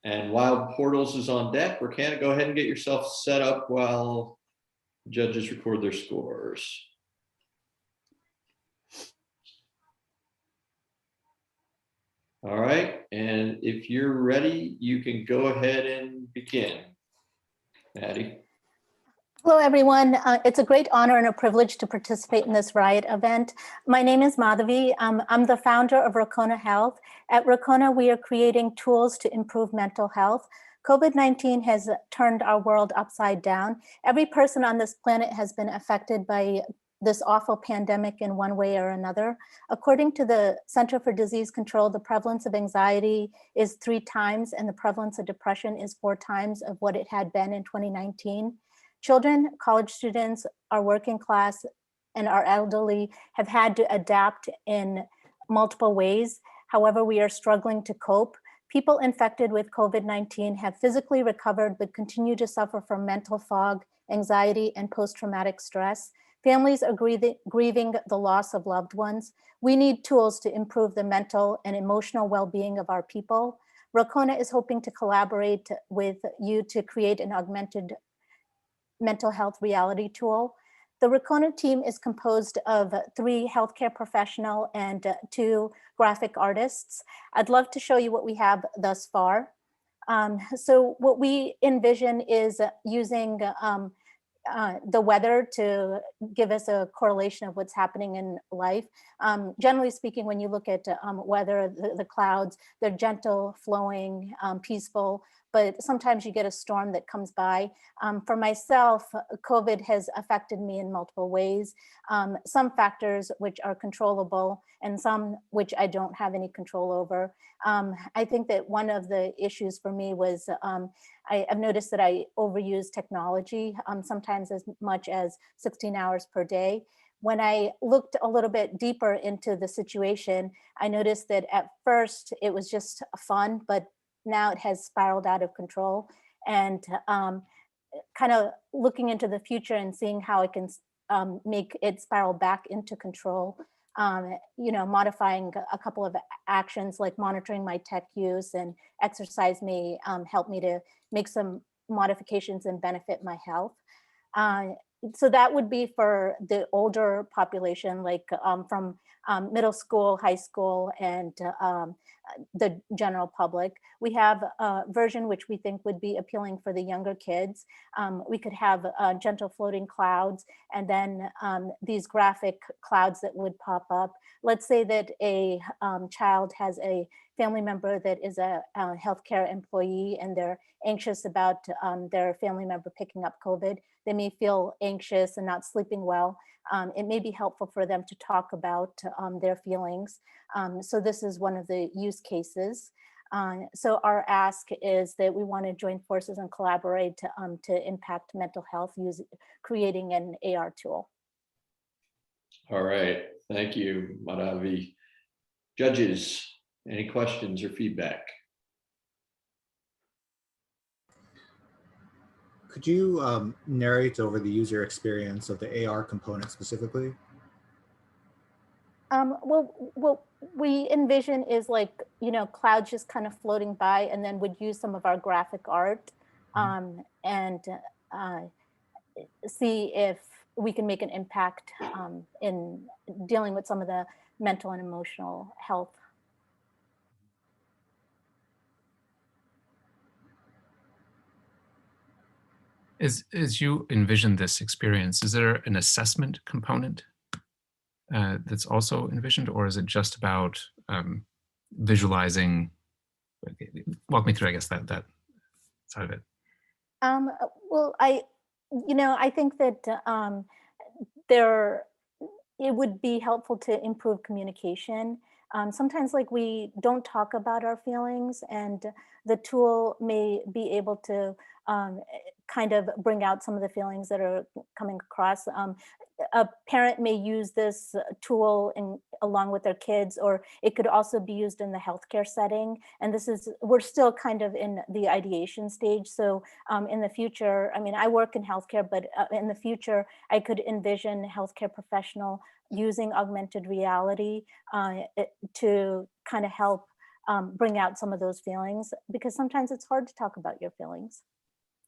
and Wild Portals is on deck. Rakana, go ahead and get yourself set up while judges record their scores. All right, and if you're ready, you can go ahead and begin. Maddie. Hello, everyone. It's a great honor and a privilege to participate in this RIoT event. My name is Madhavi. I'm the founder of Rakona Health. At Rakona, we are creating tools to improve mental health. COVID-19 has turned our world upside down. Every person on this planet has been affected by this awful pandemic in one way or another. According to the Center for Disease Control, the prevalence of anxiety is 3 times, and the prevalence of depression is 4 times of what it had been in 2019. Children, college students, our working class, and our elderly have had to adapt in multiple ways. However, we are struggling to cope. People infected with COVID-19 have physically recovered but continue to suffer from mental fog, anxiety, and post-traumatic stress. Families are grieving the loss of loved ones. We need tools to improve the mental and emotional well-being of our people. Rakona is hoping to collaborate with you to create an augmented mental health reality tool. The Rakona team is composed of 3 healthcare professionals and 2 graphic artists. I'd love to show you what we have thus far. So what we envision is using the weather to give us a correlation of what's happening in life. Generally speaking, when you look at weather, the clouds, they're gentle, flowing, peaceful, but sometimes you get a storm that comes by. For myself, COVID has affected me in multiple ways. Some factors which are controllable and some which I don't have any control over. I think that one of the issues for me was I've noticed that I overuse technology, sometimes as much as 16 hours per day. When I looked a little bit deeper into the situation, I noticed that at first it was just fun, but now it has spiraled out of control. And kind of looking into the future and seeing how I can make it spiral back into control. Modifying a couple of actions like monitoring my tech use and exercise may help me to make some modifications and benefit my health. So that would be for the older population, like from middle school, high school, and the general public. We have a version which we think would be appealing for the younger kids. We could have gentle floating clouds and then these graphic clouds that would pop up. Let's say that a child has a family member that is a healthcare employee and they're anxious about their family member picking up COVID. They may feel anxious and not sleeping well. It may be helpful for them to talk about their feelings. So this is one of the use cases. So our ask is that we want to join forces and collaborate to impact mental health creating an AR tool. All right, thank you, Madhavi. Judges, any questions or feedback? Could you narrate over the user experience of the AR component specifically? What we envision is like, clouds just kind of floating by and then would use some of our graphic art and see if we can make an impact in dealing with some of the mental and emotional health. As you envision this experience, is there an assessment component that's also envisioned, or is it just about visualizing? Walk me through, I guess, that side of it. Well, I think that it would be helpful to improve communication. Sometimes we don't talk about our feelings, and the tool may be able to kind of bring out some of the feelings that are coming across. A parent may use this tool along with their kids, or it could also be used in the healthcare setting. And we're still kind of in the ideation stage. So in the future, I work in healthcare, but in the future, I could envision a healthcare professional using augmented reality to kind of help bring out some of those feelings, because sometimes it's hard to talk about your feelings.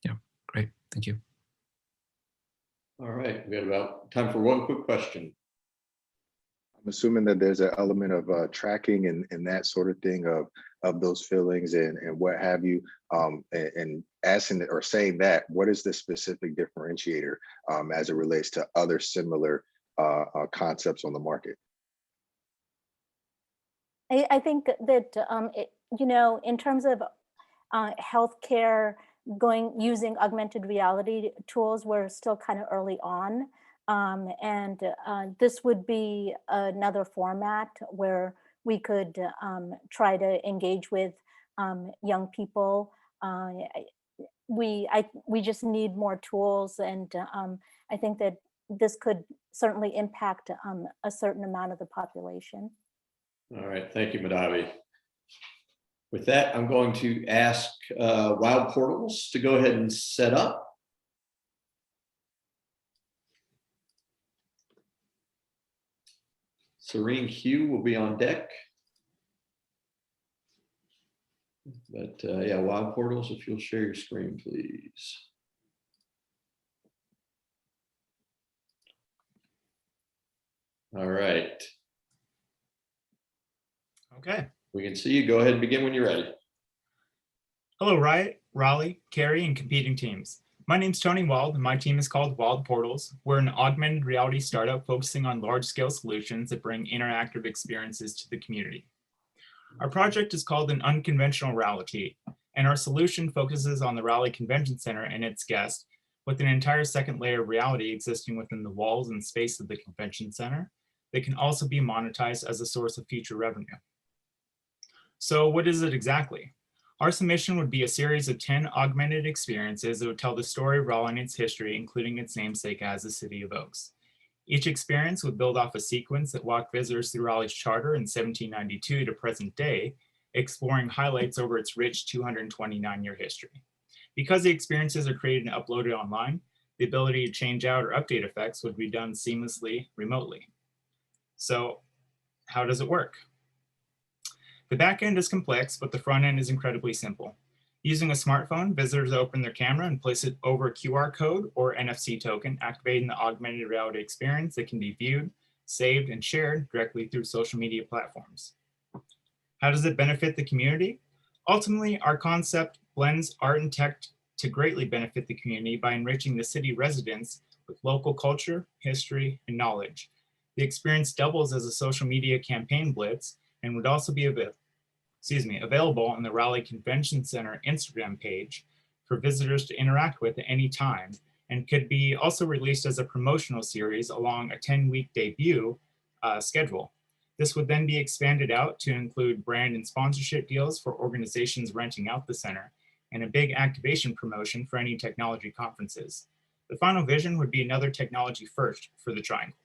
Yeah, great, thank you. All right, we have about time for one quick question. I'm assuming that there's an element of tracking and that sort of thing of those feelings and what have you. And asking or saying that, what is the specific differentiator as it relates to other similar concepts on the market? I think that in terms of healthcare using augmented reality tools, we're still kind of early on. And this would be another format where we could try to engage with young people. We just need more tools, and I think that this could certainly impact a certain amount of the population. All right, thank you, Madhavi. With that, I'm going to ask Wild Portals to go ahead and set up. Serene Hugh will be on deck. But yeah, Wild Portals, if you'll share your screen, please. All right. Okay. We can see you. Go ahead and begin when you're ready. Hello, RIoT, Raleigh, Cary, and competing teams. My name's Tony Wald, and my team is called Wald Portals. We're an augmented reality startup focusing on large-scale solutions that bring interactive experiences to the community. Our project is called an unconventional reality, and our solution focuses on the Raleigh Convention Center and its guests, with an entire second layer of reality existing within the walls and space of the convention center that can also be monetized as a source of future revenue. So what is it exactly? Our submission would be a series of 10 augmented experiences that would tell the story of Raleigh and its history, including its namesake as the City of Oaks. Each experience would build off a sequence that walked visitors through Raleigh's charter in 1792 to present day, exploring highlights over its rich 229-year history. Because the experiences are created and uploaded online, the ability to change out or update effects would be done seamlessly remotely. So how does it work? The back end is complex, but the front end is incredibly simple. Using a smartphone, visitors open their camera and place it over a QR code or NFC token, activating the augmented reality experience that can be viewed, saved, and shared directly through social media platforms. How does it benefit the community? Ultimately, our concept blends art and tech to greatly benefit the community by enriching the city residents with local culture, history, and knowledge. The experience doubles as a social media campaign blitz and would also be available on the Raleigh Convention Center Instagram page for visitors to interact with at any time, and could be also released as a promotional series along a 10-week debut schedule. This would then be expanded out to include brand and sponsorship deals for organizations renting out the center, and a big activation promotion for any technology conferences. The final vision would be another technology first for the Triangle.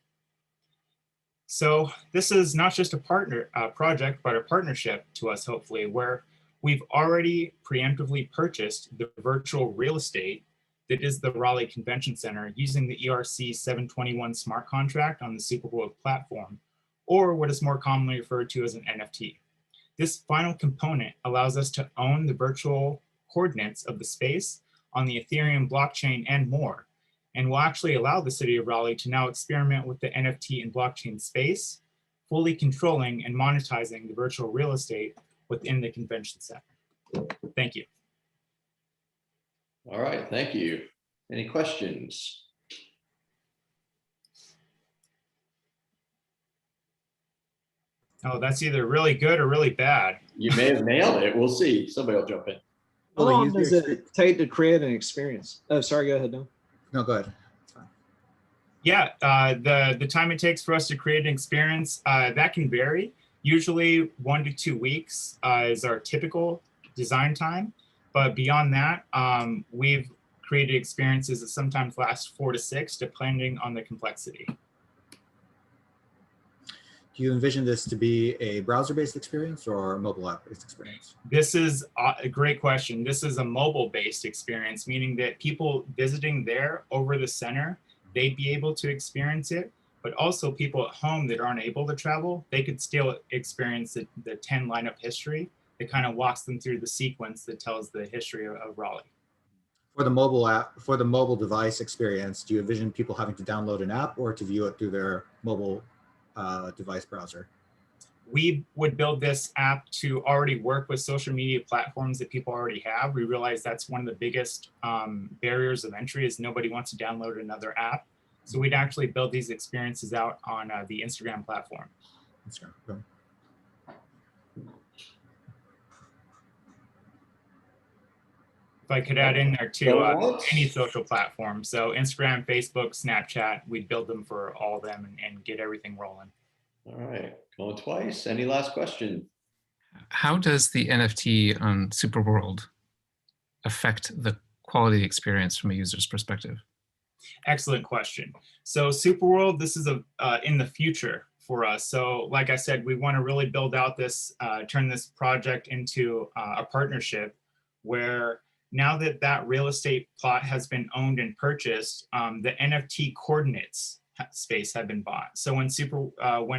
So this is not just a project, but a partnership to us, hopefully, where we've already preemptively purchased the virtual real estate that is the Raleigh Convention Center using the ERC 721 smart contract on the Superworld platform, or what is more commonly referred to as an NFT. This final component allows us to own the virtual coordinates of the space on the Ethereum blockchain and more, and will actually allow the City of Raleigh to now experiment with the NFT and blockchain space, fully controlling and monetizing the virtual real estate within the convention center. Thank you. All right, thank you. Any questions? Oh, that's either really good or really bad. You may have nailed it. We'll see. Somebody will jump in. How long does it take to create an experience? Oh, sorry, go ahead, Don. No, go ahead. Yeah, the time it takes for us to create an experience, that can vary. Usually 1 to 2 weeks is our typical design time. But beyond that, we've created experiences that sometimes last 4 to 6, depending on the complexity. Do you envision this to be a browser-based experience or a mobile app-based experience? This is a great question. This is a mobile-based experience, meaning that people visiting there over the center, they'd be able to experience it, but also people at home that aren't able to travel, they could still experience the 10 lineup history that kind of walks them through the sequence that tells the history of Raleigh. For the mobile app, for the mobile device experience, do you envision people having to download an app or to view it through their mobile device browser? We would build this app to already work with social media platforms that people already have. We realize that's one of the biggest barriers of entry is nobody wants to download another app. So we'd actually build these experiences out on the Instagram platform. Instagram. Okay. If I could add in there too, any social platform. So Instagram, Facebook, Snapchat, we'd build them for all of them and get everything rolling. All right, going twice. Any last question? How does the NFT on Superworld affect the quality experience from a user's perspective? Excellent question. So Superworld, this is in the future for us. So like I said, we want to really build out this, turn this project into a partnership where now that that real estate plot has been owned and purchased, the NFT coordinates space have been bought. So when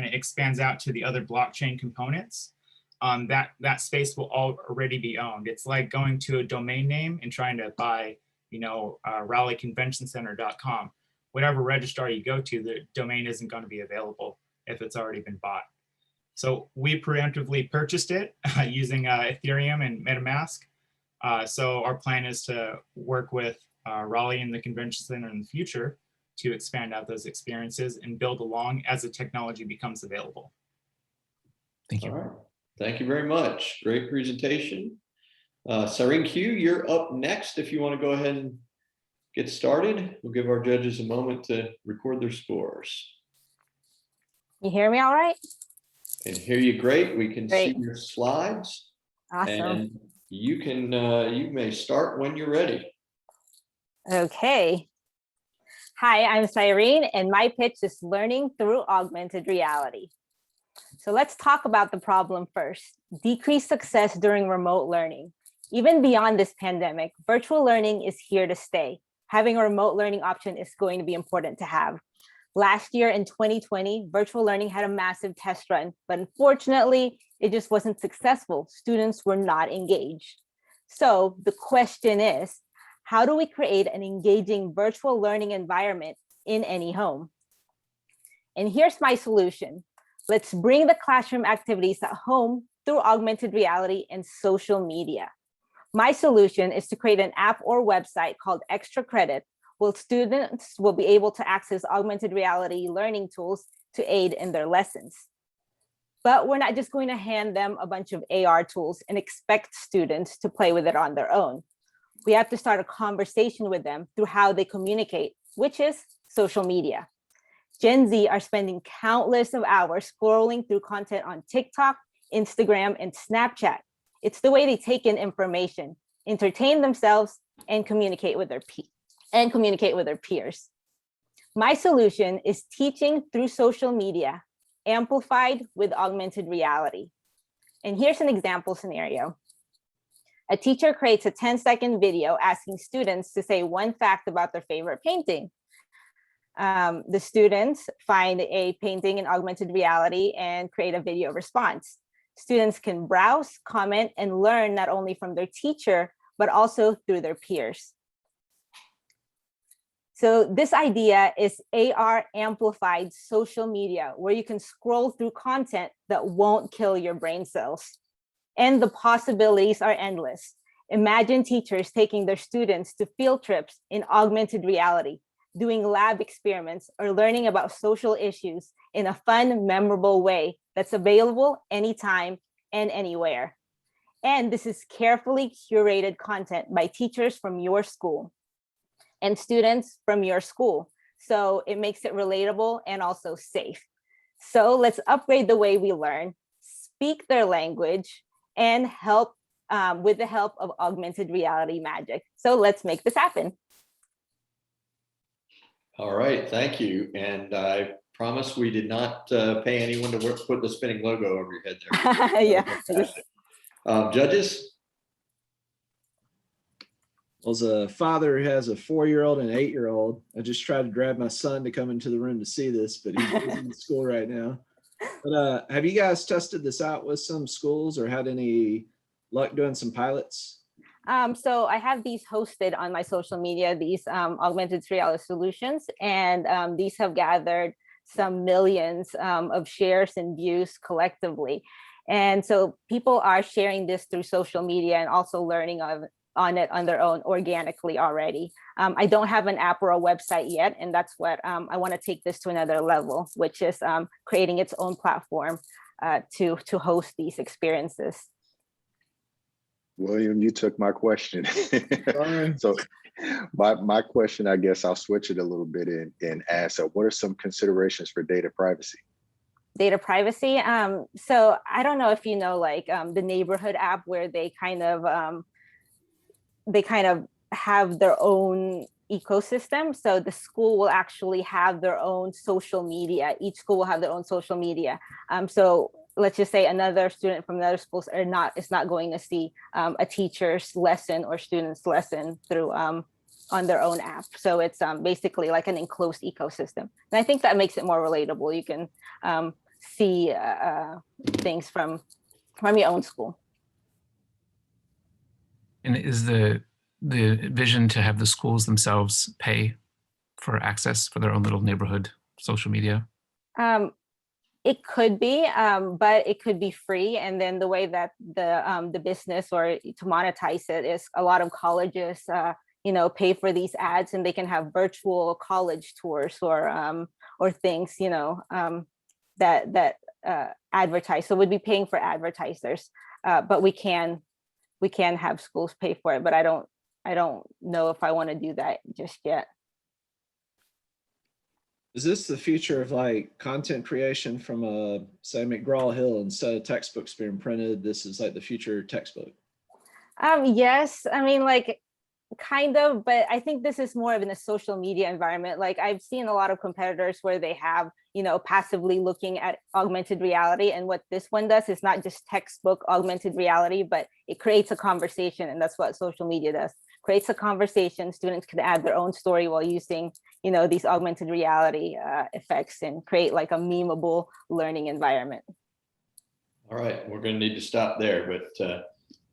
it expands out to the other blockchain components, that space will already be owned. It's like going to a domain name and trying to buy, RaleighConventionCenter.com. Whatever registrar you go to, the domain isn't going to be available if it's already been bought. So we preemptively purchased it using Ethereum and MetaMask. So our plan is to work with Raleigh and the Convention Center in the future to expand out those experiences and build along as the technology becomes available. Thank you. All right. Thank you very much. Great presentation. Cyrene Q, you're up next. If you want to go ahead and get started, we'll give our judges a moment to record their scores. You hear me all right? And hear you great. We can Great. see your slides. Awesome. And you can you may start when you're ready. Okay. Hi, I'm Cyrene, and my pitch is learning through augmented reality. So let's talk about the problem first. Decreased success during remote learning. Even beyond this pandemic, virtual learning is here to stay. Having a remote learning option is going to be important to have. Last year in 2020, virtual learning had a massive test run, but unfortunately, it just wasn't successful. Students were not engaged. So the question is, how do we create an engaging virtual learning environment in any home? And here's my solution. Let's bring the classroom activities at home through augmented reality and social media. My solution is to create an app or website called Extra Credit, where students will be able to access augmented reality learning tools to aid in their lessons. But we're not just going to hand them a bunch of AR tools and expect students to play with it on their own. We have to start a conversation with them through how they communicate, which is social media. Gen Z are spending countless of hours scrolling through content on TikTok, Instagram, and Snapchat. It's the way they take in information, entertain themselves, and communicate with their peers. My solution is teaching through social media, amplified with augmented reality. And here's an example scenario. A teacher creates a 10-second video asking students to say one fact about their favorite painting. The students find a painting in augmented reality and create a video response. Students can browse, comment, and learn not only from their teacher, but also through their peers. So this idea is AR amplified social media, where you can scroll through content that won't kill your brain cells. And the possibilities are endless. Imagine teachers taking their students to field trips in augmented reality, doing lab experiments, or learning about social issues in a fun, memorable way that's available anytime and anywhere. And this is carefully curated content by teachers from your school and students from your school. So it makes it relatable and also safe. So let's upgrade the way we learn, speak their language, and help with the help of augmented reality magic. So let's make this happen. All right, thank you. And I promise we did not pay anyone to put the spinning logo over your head there. Yeah. Judges? Well, as a father who has a 4-year-old and an 8-year-old, I just tried to grab my son to come into the room to see this, but he's in school right now. But have you guys tested this out with some schools or had any luck doing some pilots? So I have these hosted on my social media, these augmented reality solutions, and these have gathered some millions of shares and views collectively. And so people are sharing this through social media and also learning on it on their own organically already. I don't have an app or a website yet, and that's what I want to take this to another level, which is creating its own platform to host these experiences. William, you took my question. So my question, I guess I'll switch it a little bit and ask, what are some considerations for data privacy? Data privacy. So I don't know if you know, like the neighborhood app where they kind of have their own ecosystem. So the school will actually have their own social media. Each school will have their own social media. So let's just say another student from another school is not going to see a teacher's lesson or student's lesson through on their own app. So it's basically like an enclosed ecosystem. And I think that makes it more relatable. You can see things from your own school. And is the vision to have the schools themselves pay for access for their own little neighborhood social media? It could be, but it could be free. And then the way that the business or to monetize it is a lot of colleges, pay for these ads, and they can have virtual college tours or things, that advertise. So we'd be paying for advertisers, but we can have schools pay for it. But I don't know if I want to do that just yet. Is this the future of like content creation from say McGraw Hill? Instead of textbooks being printed, this is like the future textbook? Yes, I mean, like, kind of, but I think this is more of in a social media environment. Like, I've seen a lot of competitors where they have, passively looking at augmented reality. And what this one does is not just textbook augmented reality, but it creates a conversation. And that's what social media does. Creates a conversation. Students can add their own story while using, these augmented reality effects, and create like a memeable learning environment. All right, we're going to need to stop there, but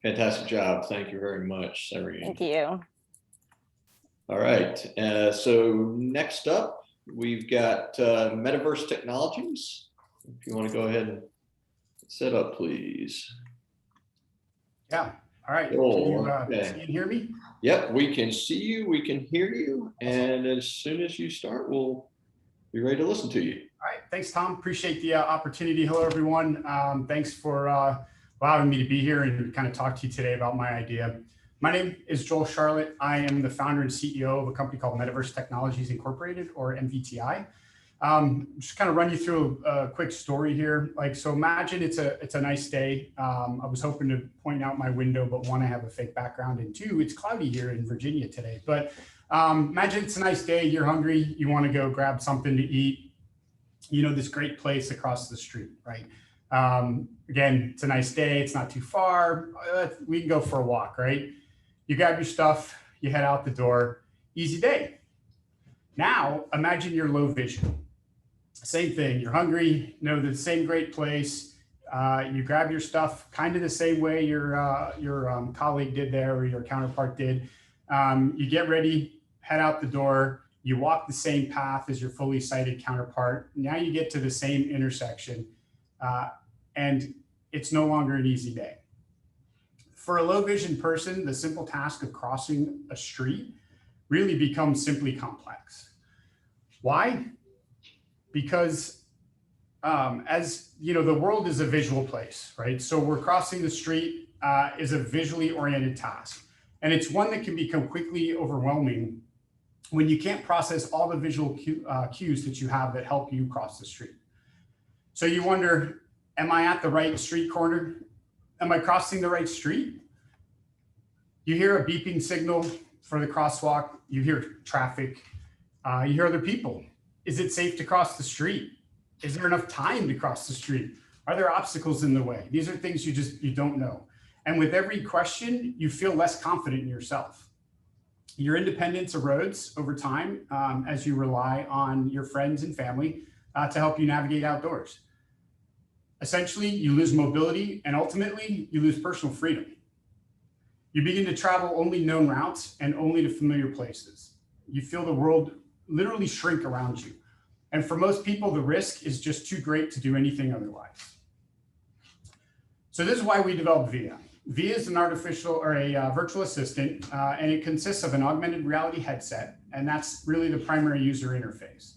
fantastic job. Thank you very much, Cary. Thank you. All right, so next up, we've got Metaverse Technologies. If you want to go ahead and set up, please. Yeah, all right. Cool. Can you see and hear me? Yep, we can see you, we can hear you, and as soon as you start, we'll be ready to listen to you. All right, thanks, Tom. Appreciate the opportunity. Hello, everyone. Thanks for allowing me to be here and kind of talk to you today about my idea. My name is Joel Charlotte. I am the founder and CEO of a company called Metaverse Technologies Incorporated, or MVTI. Just kind of run you through a quick story here. So imagine it's a nice day. I was hoping to point out my window, but one, I have a fake background, and two, it's cloudy here in Virginia today. But imagine it's a nice day, you're hungry, you want to go grab something to eat, this great place across the street, right? Again, it's a nice day, it's not too far, we can go for a walk, right? You grab your stuff, you head out the door, easy day. Now, imagine you're low vision. Same thing, you're hungry, the same great place, you grab your stuff kind of the same way your colleague did there, or your counterpart did. You get ready, head out the door, you walk the same path as your fully sighted counterpart. Now you get to the same intersection, and it's no longer an easy day. For a low vision person, the simple task of crossing a street really becomes simply complex. Why? Because as you know, the world is a visual place, right? So we're crossing the street is a visually oriented task. And it's one that can become quickly overwhelming when you can't process all the visual cues that you have that help you cross the street. So you wonder, am I at the right street corner? Am I crossing the right street? You hear a beeping signal for the crosswalk, you hear traffic, you hear other people. Is it safe to cross the street? Is there enough time to cross the street? Are there obstacles in the way? These are things you don't know. And with every question, you feel less confident in yourself. Your independence erodes over time as you rely on your friends and family to help you navigate outdoors. Essentially, you lose mobility, and ultimately, you lose personal freedom. You begin to travel only known routes and only to familiar places. You feel the world literally shrink around you. And for most people, the risk is just too great to do anything otherwise. So this is why we developed VIA. VIA is an artificial or a virtual assistant, and it consists of an augmented reality headset, and that's really the primary user interface.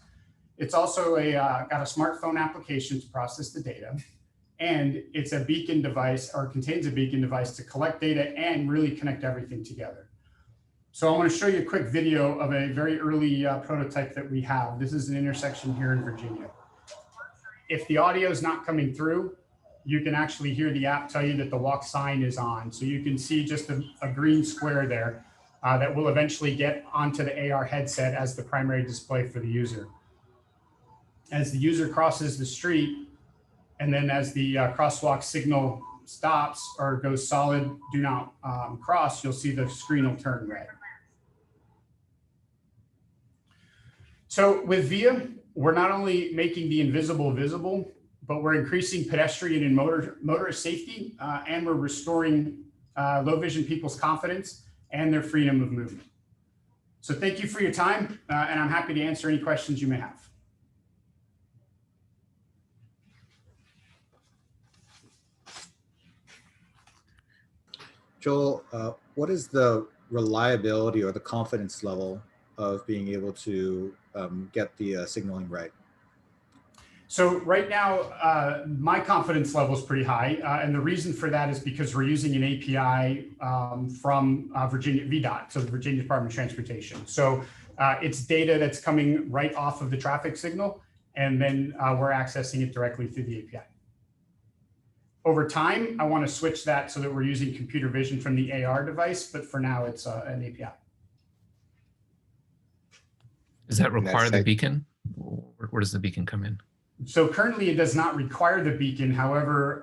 It's also got a smartphone application to process the data, and it's a beacon device, or contains a beacon device to collect data and really connect everything together. So I want to show you a quick video of a very early prototype that we have. This is an intersection here in Virginia. If the audio is not coming through, you can actually hear the app tell you that the walk sign is on. So you can see just a green square there that will eventually get onto the AR headset as the primary display for the user. As the user crosses the street, and then as the crosswalk signal stops or goes solid, do not cross, you'll see the screen will turn red. So with VIA, we're not only making the invisible visible, but we're increasing pedestrian and motorist safety, and we're restoring low vision people's confidence and their freedom of movement. So thank you for your time, and I'm happy to answer any questions you may have. Joel, what is the reliability or the confidence level of being able to get the signaling right? So right now, my confidence level is pretty high. And the reason for that is because we're using an API from Virginia VDOT, so the Virginia Department of Transportation. So it's data that's coming right off of the traffic signal, and then we're accessing it directly through the API. Over time, I want to switch that so that we're using computer vision from the AR device, but for now it's an API. Does that require the beacon? Where does the beacon come in? So currently it does not require the beacon. However,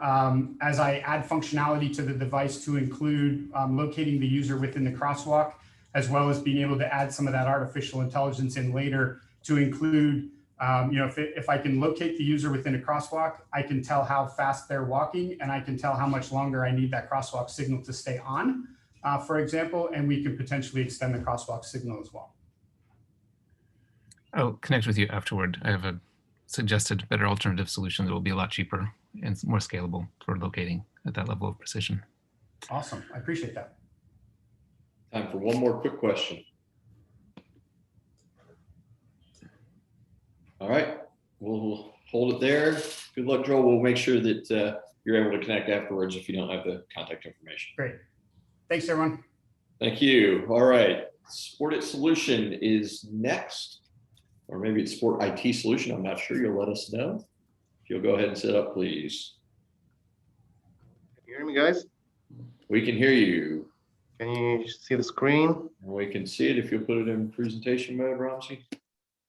as I add functionality to the device to include locating the user within the crosswalk, as well as being able to add some of that artificial intelligence in later to include, if I can locate the user within a crosswalk, I can tell how fast they're walking, and I can tell how much longer I need that crosswalk signal to stay on, for example, and we can potentially extend the crosswalk signal as well. I'll connect with you afterward. I have a suggested better alternative solution that will be a lot cheaper and more scalable for locating at that level of precision. Awesome, I appreciate that. Time for one more quick question. All right, we'll hold it there. Good luck, Joel. We'll make sure that you're able to connect afterwards if you don't have the contact information. Great. Thanks, everyone. Thank you. All right, Sport It Solution is next. Or maybe it's Sport IT Solution. I'm not sure. You'll let us know. If you'll go ahead and set up, please. Can you hear me, guys? We can hear you. Can you see the screen? We can see it if you'll put it in presentation mode, Ramsey.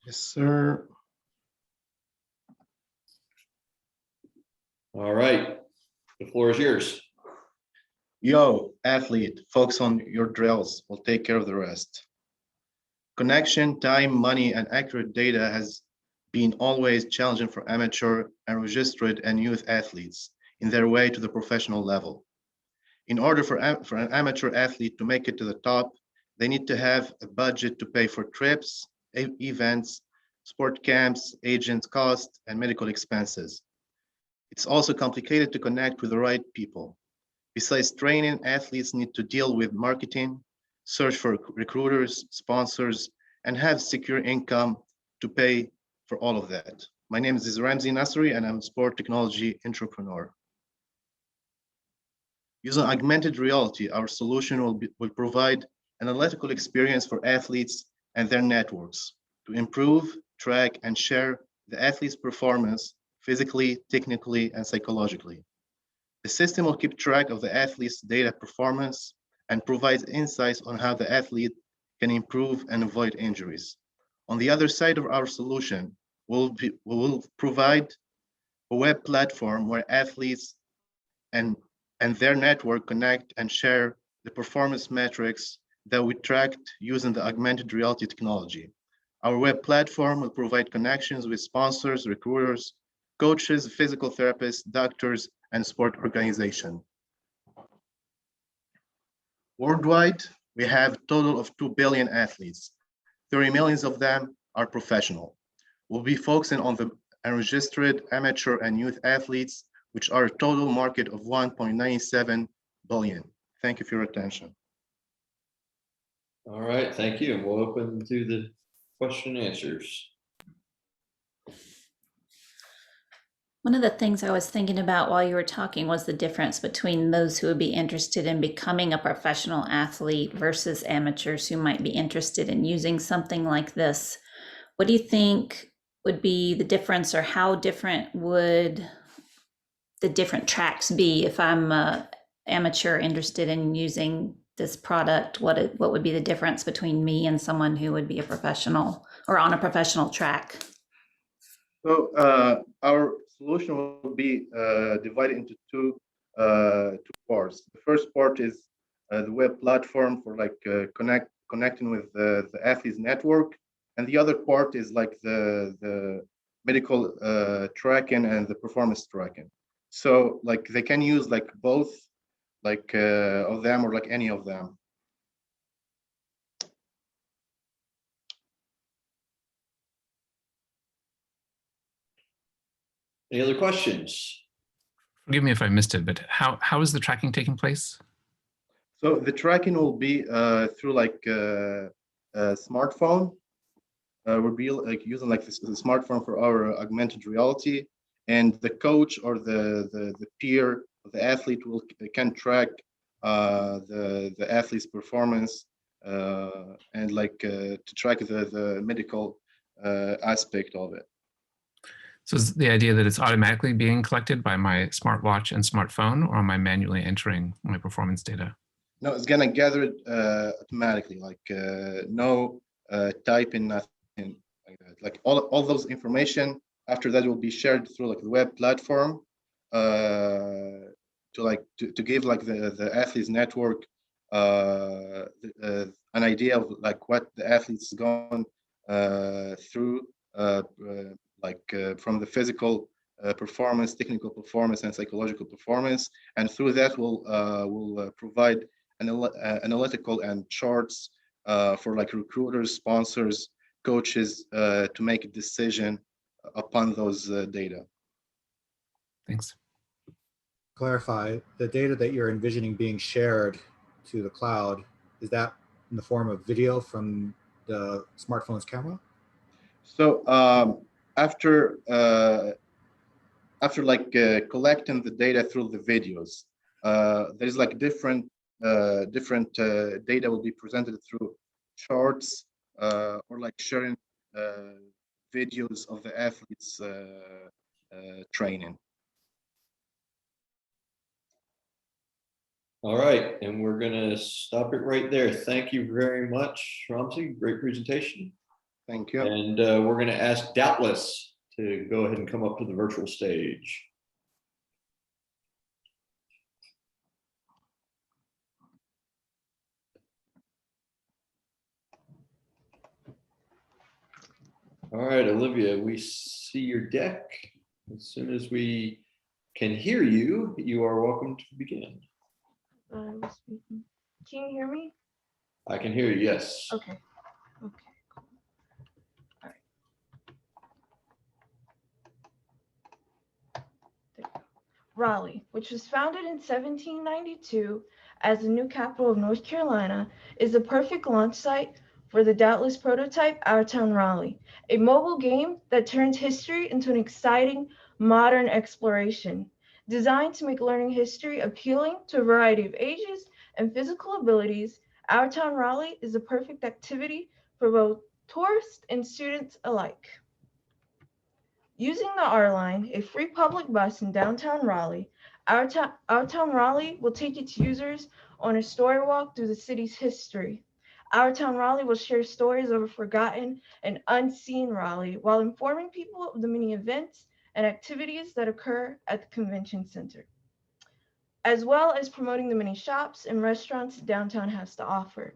Yes, sir. All right. The floor is yours. Yo, athlete, focus on your drills. We'll take care of the rest. Connection, time, money, and accurate data has been always challenging for amateur, unregistered, and youth athletes in their way to the professional level. In order for an amateur athlete to make it to the top, they need to have a budget to pay for trips, events, sport camps, agent costs, and medical expenses. It's also complicated to connect with the right people. Besides training, athletes need to deal with marketing, search for recruiters, sponsors, and have secure income to pay for all of that. My name is Ramzi Nasri, and I'm a sport technology entrepreneur. Using augmented reality, our solution will provide an analytical experience for athletes and their networks to improve, track, and share the athlete's performance physically, technically, and psychologically. The system will keep track of the athlete's data performance and provides insights on how the athlete can improve and avoid injuries. On the other side of our solution, we will provide a web platform where athletes and their network connect and share the performance metrics that we tracked using the augmented reality technology. Our web platform will provide connections with sponsors, recruiters, coaches, physical therapists, doctors, and sport organizations. Worldwide, we have a total of 2 billion athletes. 30 million of them are professional. We'll be focusing on the unregistered, amateur, and youth athletes, which are a total market of 1.97 billion. Thank you for your attention. All right, thank you. And we'll open to the question and answers. One of the things I was thinking about while you were talking was the difference between those who would be interested in becoming a professional athlete versus amateurs who might be interested in using something like this. What do you think would be the difference, or how different would the different tracks be if I'm an amateur interested in using this product? What would be the difference between me and someone who would be a professional or on a professional track? So our solution will be divided into two parts. The first part is the web platform for connecting with the athlete's network, and the other part is like the medical tracking and the performance tracking. So like they can use like both of them, or like any of them. Any other questions? Forgive me if I missed it, but how is the tracking taking place? So the tracking will be through like a smartphone. We'll be like using like the smartphone for our augmented reality, and the coach or the peer of the athlete can track the athlete's performance and like to track the medical aspect of it. So is the idea that it's automatically being collected by my smartwatch and smartphone, or am I manually entering my performance data? No, it's gonna gather it automatically, like no typing, nothing like that. Like all those information after that will be shared through like the web platform to give like the athletes network an idea of like what the athletes gone through from the physical performance, technical performance, and psychological performance, and through that we'll provide analytical and charts for like recruiters, sponsors, coaches to make a decision upon those data. Thanks. Clarify, the data that you're envisioning being shared to the cloud, is that in the form of video from the smartphone's camera? So after like collecting the data through the videos, there's like different data will be presented through charts or like sharing videos of the athletes training. All right, and we're gonna stop it right there. Thank you very much, Ramsey. Great presentation. Thank you. And we're gonna ask Doubtless to go ahead and come up to the virtual stage. All right, Olivia, we see your deck. As soon as we can hear you, you are welcome to begin. Can you hear me? I can hear you, yes. Okay. Okay, cool. All right. There you go. Raleigh, which was founded in 1792 as the new capital of North Carolina, is the perfect launch site for the Doubtless prototype, Our Town Raleigh, a mobile game that turns history into an exciting modern exploration. Designed to make learning history appealing to a variety of ages and physical abilities, Our Town Raleigh is the perfect activity for both tourists and students alike. Using the R Line, a free public bus in downtown Raleigh, Our Town Raleigh will take its users on a story walk through the city's history. Our Town Raleigh will share stories of a forgotten and unseen Raleigh while informing people of the many events and activities that occur at the convention center, as well as promoting the many shops and restaurants downtown has to offer.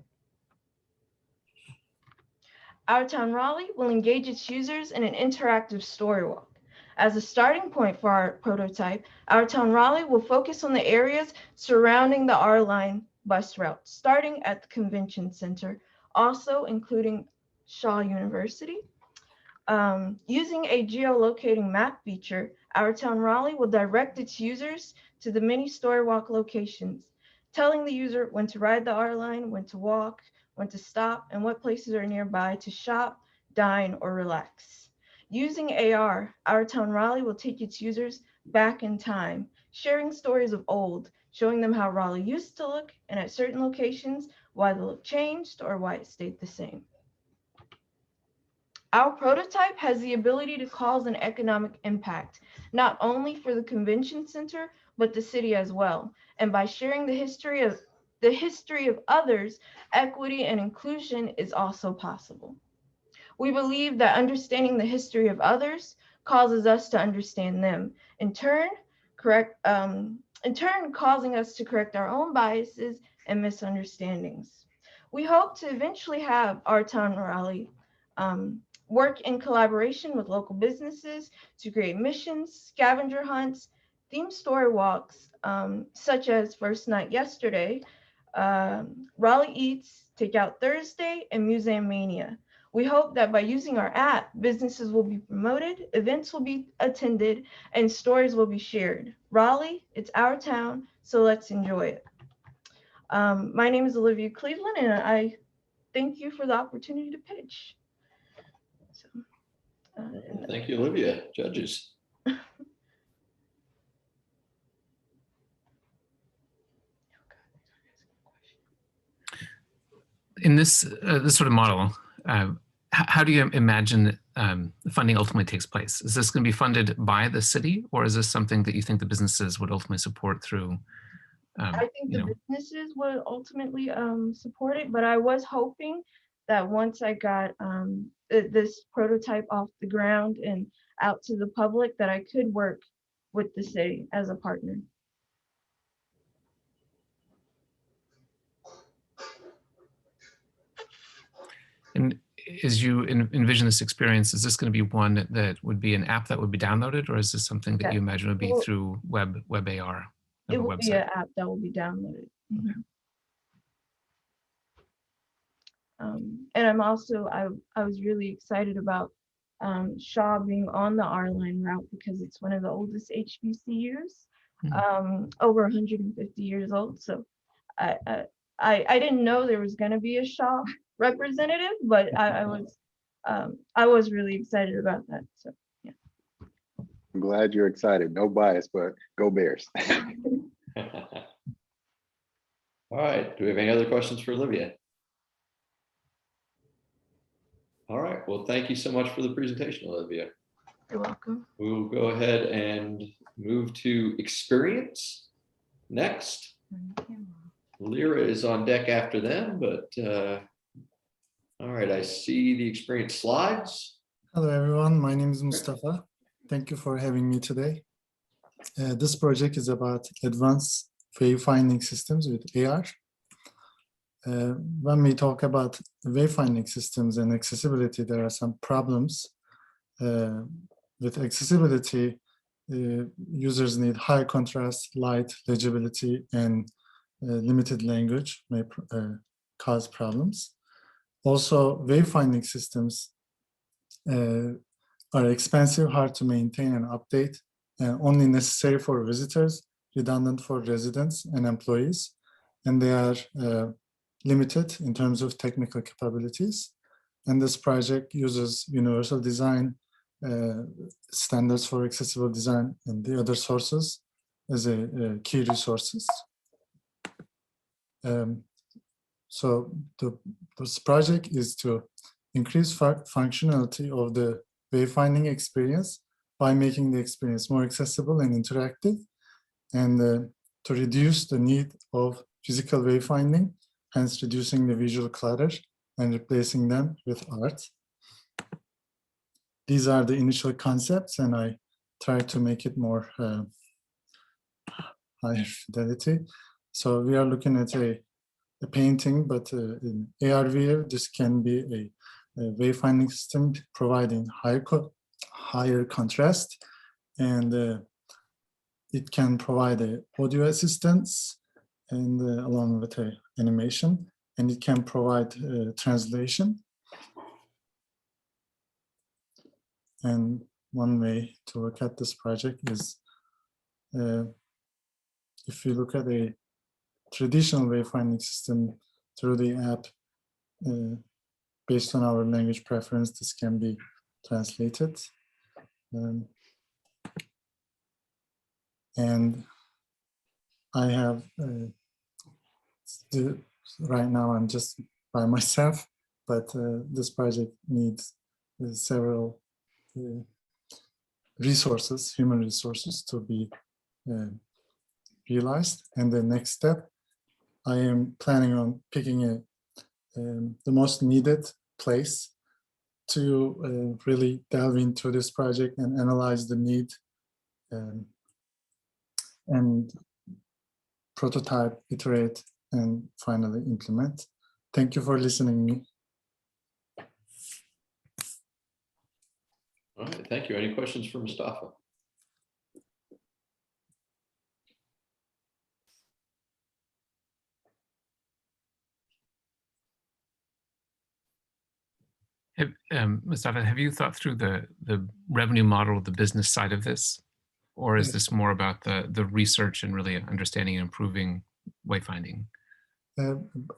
Our Town Raleigh will engage its users in an interactive story walk. As a starting point for our prototype, Our Town Raleigh will focus on the areas surrounding the R Line bus route, starting at the convention center, also including Shaw University. Using a geolocating map feature, Our Town Raleigh will direct its users to the many story walk locations, telling the user when to ride the R Line, when to walk, when to stop, and what places are nearby to shop, dine, or relax. Using AR, Our Town Raleigh will take its users back in time, sharing stories of old, showing them how Raleigh used to look, and at certain locations, why the look changed or why it stayed the same. Our prototype has the ability to cause an economic impact, not only for the convention center, but the city as well. And by sharing the history of others, equity and inclusion is also possible. We believe that understanding the history of others causes us to understand them, in turn causing us to correct our own biases and misunderstandings. We hope to eventually have Our Town Raleigh work in collaboration with local businesses to create missions, scavenger hunts, themed story walks, such as First Night Yesterday, Raleigh Eats, Takeout Thursday, and Museum Mania. We hope that by using our app, businesses will be promoted, events will be attended, and stories will be shared. Raleigh, it's our town, so let's enjoy it. My name is Olivia Cleveland, and I thank you for the opportunity to pitch. So, Thank you, Olivia. Judges. In this this sort of model, how do you imagine funding ultimately takes place? Is this going to be funded by the city, or is this something that you think the businesses would ultimately support through? I think the businesses would ultimately support it, but I was hoping that once I got this prototype off the ground and out to the public, that I could work with the city as a partner. And as you envision this experience, is this going to be one that would be an app that would be downloaded, or is this something that you imagine would be through web AR? It will be an app that will be downloaded. Okay. And I'm also, I was really excited about Shaw being on the R-Line route because it's one of the oldest HBCUs, over 150 years old. So I didn't know there was going to be a Shaw representative, but I was really excited about that. So yeah. I'm glad you're excited. No bias, but go Bears. All right. Do we have any other questions for Olivia? All right. Well, thank you so much for the presentation, Olivia. You're welcome. We will go ahead and move to experience next. Lyra is on deck after them, but all right. I see the experience slides. Hello, everyone. My name is Mustafa. Thank you for having me today. This project is about advanced wayfinding systems with AR. When we talk about wayfinding systems and accessibility, there are some problems. With accessibility, users need high contrast, light, legibility, and limited language may cause problems. Also, wayfinding systems are expensive, hard to maintain and update, and only necessary for visitors, redundant for residents and employees, and they are limited in terms of technical capabilities. And this project uses universal design standards for accessible design and the other sources as a key resources. So this project is to increase functionality of the wayfinding experience by making the experience more accessible and interactive, and to reduce the need of physical wayfinding, hence reducing the visual clutter and replacing them with art. These are the initial concepts, and I tried to make it more higher fidelity. So we are looking at a painting, but in AR/VR, this can be a wayfinding system providing higher contrast, and it can provide a audio assistance and along with animation, and it can provide translation. And one way to look at this project is if you look at a traditional wayfinding system through the app, based on our language preference, this can be translated. And I have, right now I'm just by myself, but this project needs several resources, human resources, to be realized. And the next step, I am planning on picking the most needed place to really delve into this project and analyze the need and prototype, iterate, and finally implement. Thank you for listening to me. All right, thank you. Any questions for Mustafa? Mustafa, have you thought through the revenue model, the business side of this? Or is this more about the research and really understanding and improving wayfinding?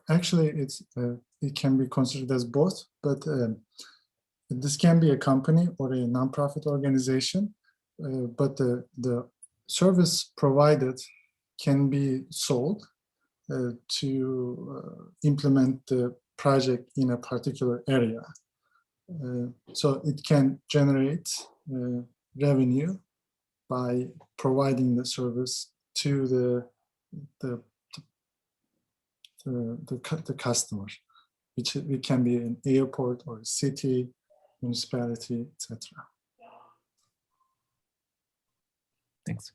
Actually, it can be considered as both, but this can be a company or a nonprofit organization, but the service provided can be sold to implement the project in a particular area. So it can generate revenue by providing the service to the customer, which it can be an airport or a city, municipality, etc. Thanks.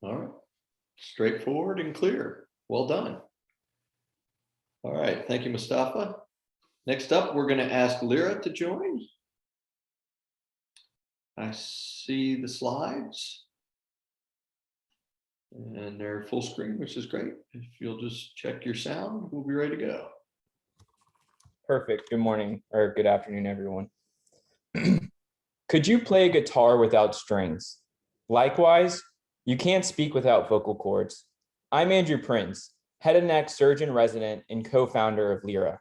All right. Straightforward and clear. Well done. All right. Thank you, Mustafa. Next up, we're going to ask Lyra to join. I see the slides. And they're full screen, which is great. If you'll just check your sound, we'll be ready to go. Perfect. Good morning or good afternoon, everyone. Could you play guitar without strings? Likewise, you can't speak without vocal cords. I'm Andrew Prince, head and neck surgeon resident and co-founder of Lyra.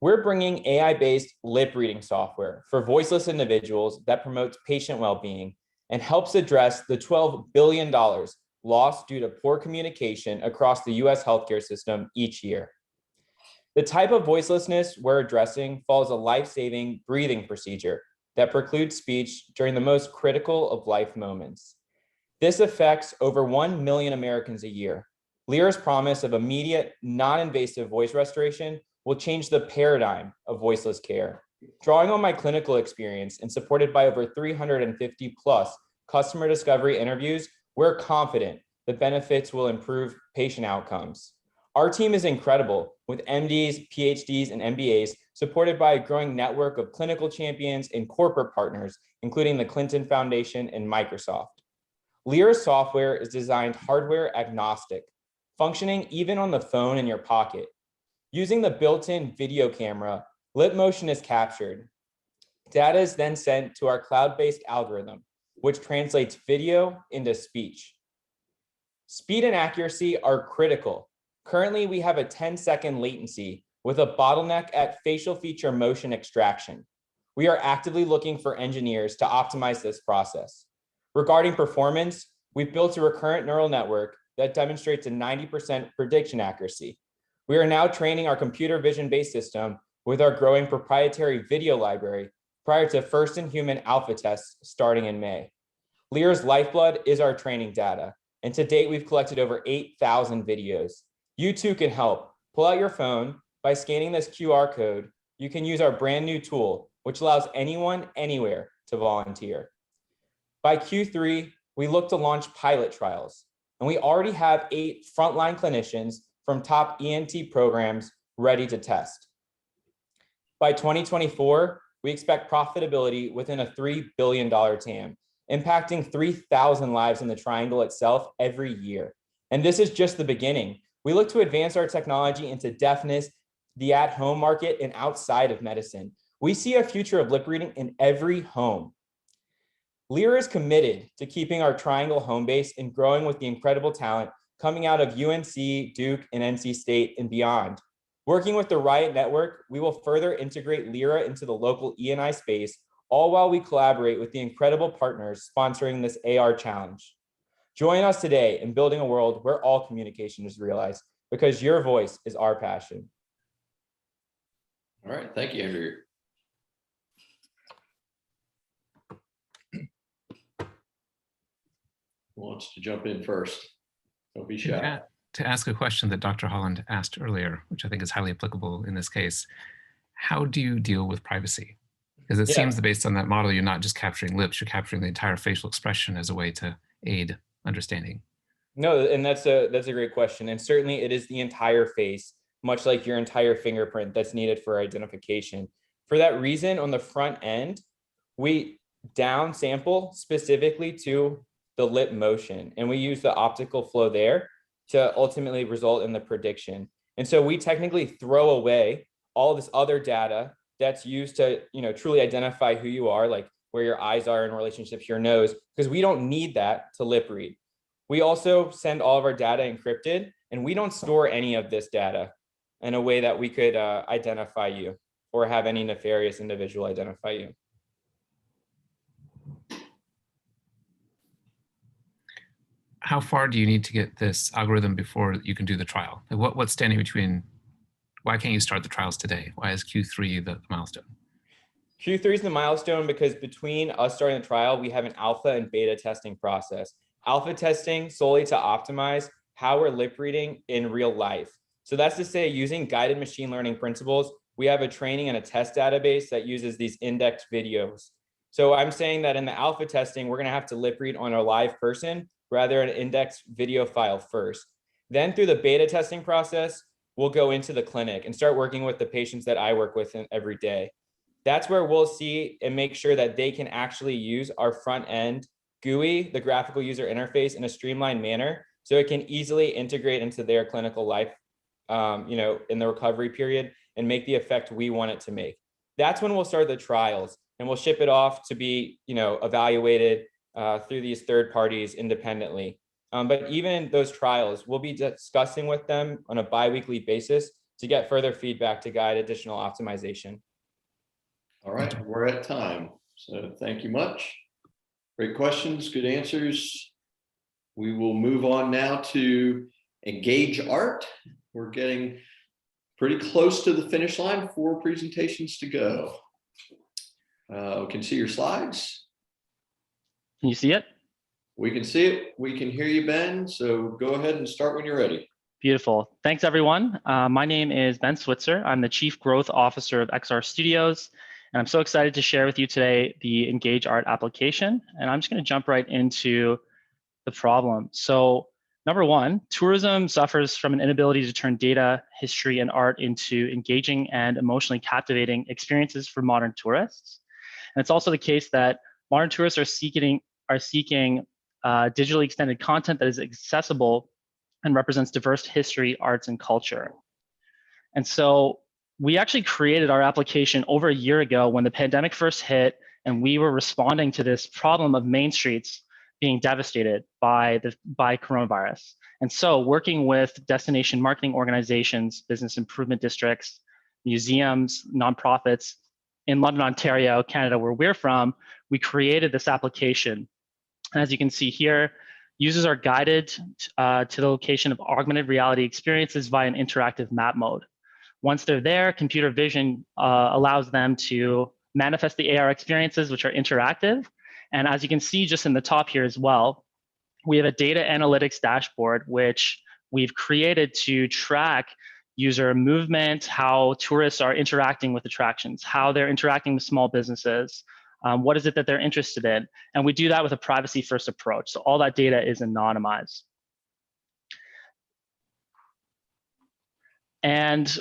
We're bringing AI-based lip reading software for voiceless individuals that promotes patient well-being and helps address the $12 billion lost due to poor communication across the US healthcare system each year. The type of voicelessness we're addressing follows a life-saving breathing procedure that precludes speech during the most critical of life moments. This affects over 1 million Americans a year. Lyra's promise of immediate, non-invasive voice restoration will change the paradigm of voiceless care. Drawing on my clinical experience and supported by over 350 plus customer discovery interviews, we're confident the benefits will improve patient outcomes. Our team is incredible with MDs, PhDs, and MBAs supported by a growing network of clinical champions and corporate partners, including the Clinton Foundation and Microsoft. Lyra's software is designed hardware agnostic, functioning even on the phone in your pocket. Using the built-in video camera, lip motion is captured. Data is then sent to our cloud-based algorithm, which translates video into speech. Speed and accuracy are critical. Currently, we have a 10-second latency with a bottleneck at facial feature motion extraction. We are actively looking for engineers to optimize this process. Regarding performance, we've built a recurrent neural network that demonstrates a 90% prediction accuracy. We are now training our computer vision-based system with our growing proprietary video library prior to first-in-human alpha tests starting in May. Lyra's lifeblood is our training data, and to date, we've collected over 8,000 videos. You too can help. Pull out your phone. By scanning this QR code, you can use our brand new tool, which allows anyone, anywhere to volunteer. By Q3, we look to launch pilot trials, and we already have 8 frontline clinicians from top ENT programs ready to test. By 2024, we expect profitability within a $3 billion TAM, impacting 3,000 lives in the triangle itself every year. And this is just the beginning. We look to advance our technology into deafness, the at-home market, and outside of medicine. We see a future of lip reading in every home. Lyra is committed to keeping our triangle home base and growing with the incredible talent coming out of UNC, Duke, and NC State and beyond. Working with the RIoT Network, we will further integrate Lyra into the local E&I space, all while we collaborate with the incredible partners sponsoring this AR challenge. Join us today in building a world where all communication is realized, because your voice is our passion. All right, thank you, Andrew. Who wants to jump in first? Don't be shy. Yeah, to ask a question that Dr. Holland asked earlier, which I think is highly applicable in this case, how do you deal with privacy? Because it seems that based on that model, you're not just capturing lips, you're capturing the entire facial expression as a way to aid understanding. No, and that's a great question. And certainly it is the entire face, much like your entire fingerprint that's needed for identification. For that reason, on the front end, we down sample specifically to the lip motion, and we use the optical flow there to ultimately result in the prediction. And so we technically throw away all this other data that's used to, truly identify who you are, like where your eyes are in relationship to your nose, because we don't need that to lip read. We also send all of our data encrypted, and we don't store any of this data in a way that we could identify you or have any nefarious individual identify you. How far do you need to get this algorithm before you can do the trial? Like what's standing between, why can't you start the trials today? Why is Q3 the milestone? Q3 is the milestone because between us starting the trial, we have an alpha and beta testing process. Alpha testing solely to optimize how we're lip reading in real life. So that's to say, using guided machine learning principles, we have a training and a test database that uses these indexed videos. So I'm saying that in the alpha testing, we're going to have to lip read on a live person rather than an indexed video file first. Then through the beta testing process, we'll go into the clinic and start working with the patients that I work with every day. That's where we'll see and make sure that they can actually use our front end GUI, the graphical user interface, in a streamlined manner, so it can easily integrate into their clinical life, in the recovery period and make the effect we want it to make. That's when we'll start the trials, and we'll ship it off to be, evaluated through these third parties independently. But even those trials, we'll be discussing with them on a bi-weekly basis to get further feedback to guide additional optimization. All right, we're at time. So thank you much. Great questions, good answers. We will move on now to Engage Art. We're getting pretty close to the finish line, 4 presentations to go. We can see your slides. Can you see it? We can see it. We can hear you, Ben. So go ahead and start when you're ready. Beautiful. Thanks, everyone. My name is Ben Switzer. I'm the Chief Growth Officer of XR Studios, and I'm so excited to share with you today the Engage Art application. And I'm just going to jump right into the problem. So number one, tourism suffers from an inability to turn data, history, and art into engaging and emotionally captivating experiences for modern tourists. And it's also the case that modern tourists are seeking digitally extended content that is accessible and represents diverse history, arts, and culture. And so we actually created our application over a year ago when the pandemic first hit, and we were responding to this problem of main streets being devastated by coronavirus. And so working with destination marketing organizations, business improvement districts, museums, nonprofits in London, Ontario, Canada, where we're from, we created this application. And as you can see here, users are guided to the location of augmented reality experiences via an interactive map mode. Once they're there, computer vision allows them to manifest the AR experiences, which are interactive. And as you can see just in the top here as well, we have a data analytics dashboard, which we've created to track user movement, how tourists are interacting with attractions, how they're interacting with small businesses, what is it that they're interested in. And we do that with a privacy-first approach. So all that data is anonymized. And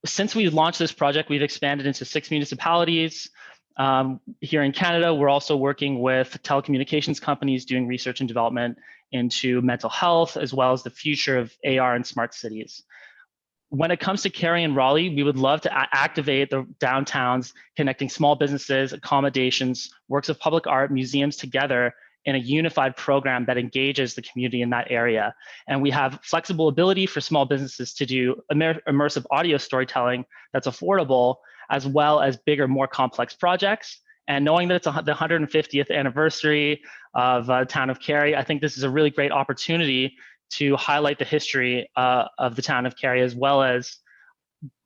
since we launched this project, we've expanded into 6 municipalities. Here in Canada, we're also working with telecommunications companies doing research and development into mental health, as well as the future of AR and smart cities. When it comes to Cary and Raleigh, we would love to activate the downtowns, connecting small businesses, accommodations, works of public art, museums together in a unified program that engages the community in that area. And we have flexible ability for small businesses to do immersive audio storytelling that's affordable, as well as bigger, more complex projects. And knowing that it's the 150th anniversary of the town of Cary, I think this is a really great opportunity to highlight the history of the town of Cary, as well as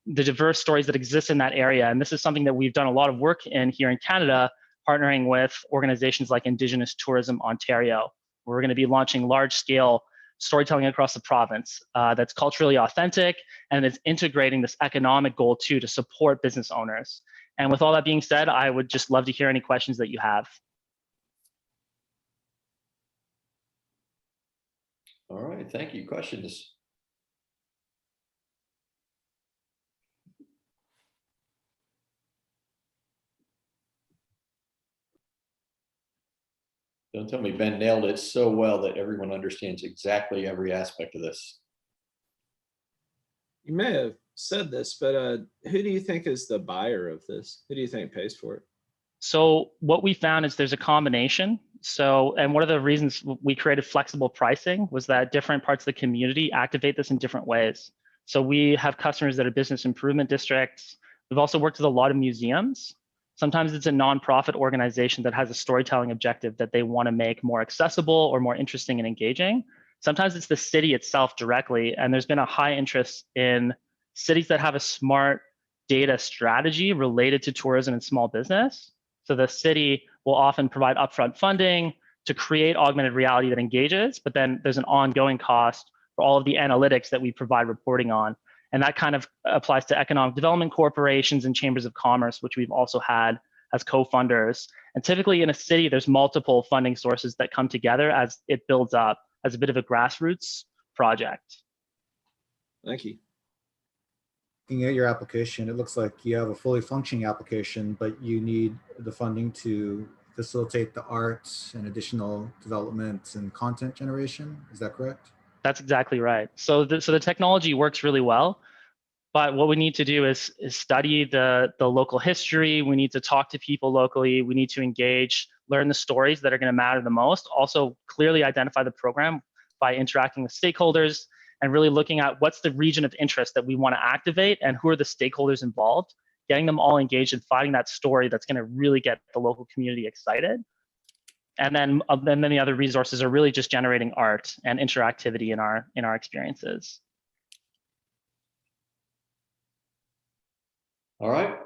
the diverse stories that exist in that area. And this is something that we've done a lot of work in here in Canada, partnering with organizations like Indigenous Tourism Ontario. We're going to be launching large-scale storytelling across the province that's culturally authentic, and it's integrating this economic goal too to support business owners. And with all that being said, I would just love to hear any questions that you have. All right, thank you. Questions? Don't tell me Ben nailed it so well that everyone understands exactly every aspect of this. You may have said this, but who do you think is the buyer of this? Who do you think pays for it? So what we found is there's a combination. So, and one of the reasons we created flexible pricing was that different parts of the community activate this in different ways. So we have customers that are business improvement districts. We've also worked with a lot of museums. Sometimes it's a nonprofit organization that has a storytelling objective that they want to make more accessible or more interesting and engaging. Sometimes it's the city itself directly, and there's been a high interest in cities that have a smart data strategy related to tourism and small business. So the city will often provide upfront funding to create augmented reality that engages, but then there's an ongoing cost for all of the analytics that we provide reporting on. And that kind of applies to economic development corporations and chambers of commerce, which we've also had as co-funders. And typically in a city, there's multiple funding sources that come together as it builds up as a bit of a grassroots project. Thank you. Looking at your application, it looks like you have a fully functioning application, but you need the funding to facilitate the arts and additional development and content generation. Is that correct? That's exactly right. So the technology works really well, but what we need to do is study the local history. We need to talk to people locally. We need to engage, learn the stories that are going to matter the most. Also clearly identify the program by interacting with stakeholders and really looking at what's the region of interest that we want to activate and who are the stakeholders involved, getting them all engaged and finding that story that's going to really get the local community excited. And then the other resources are really just generating art and interactivity in our experiences. All right,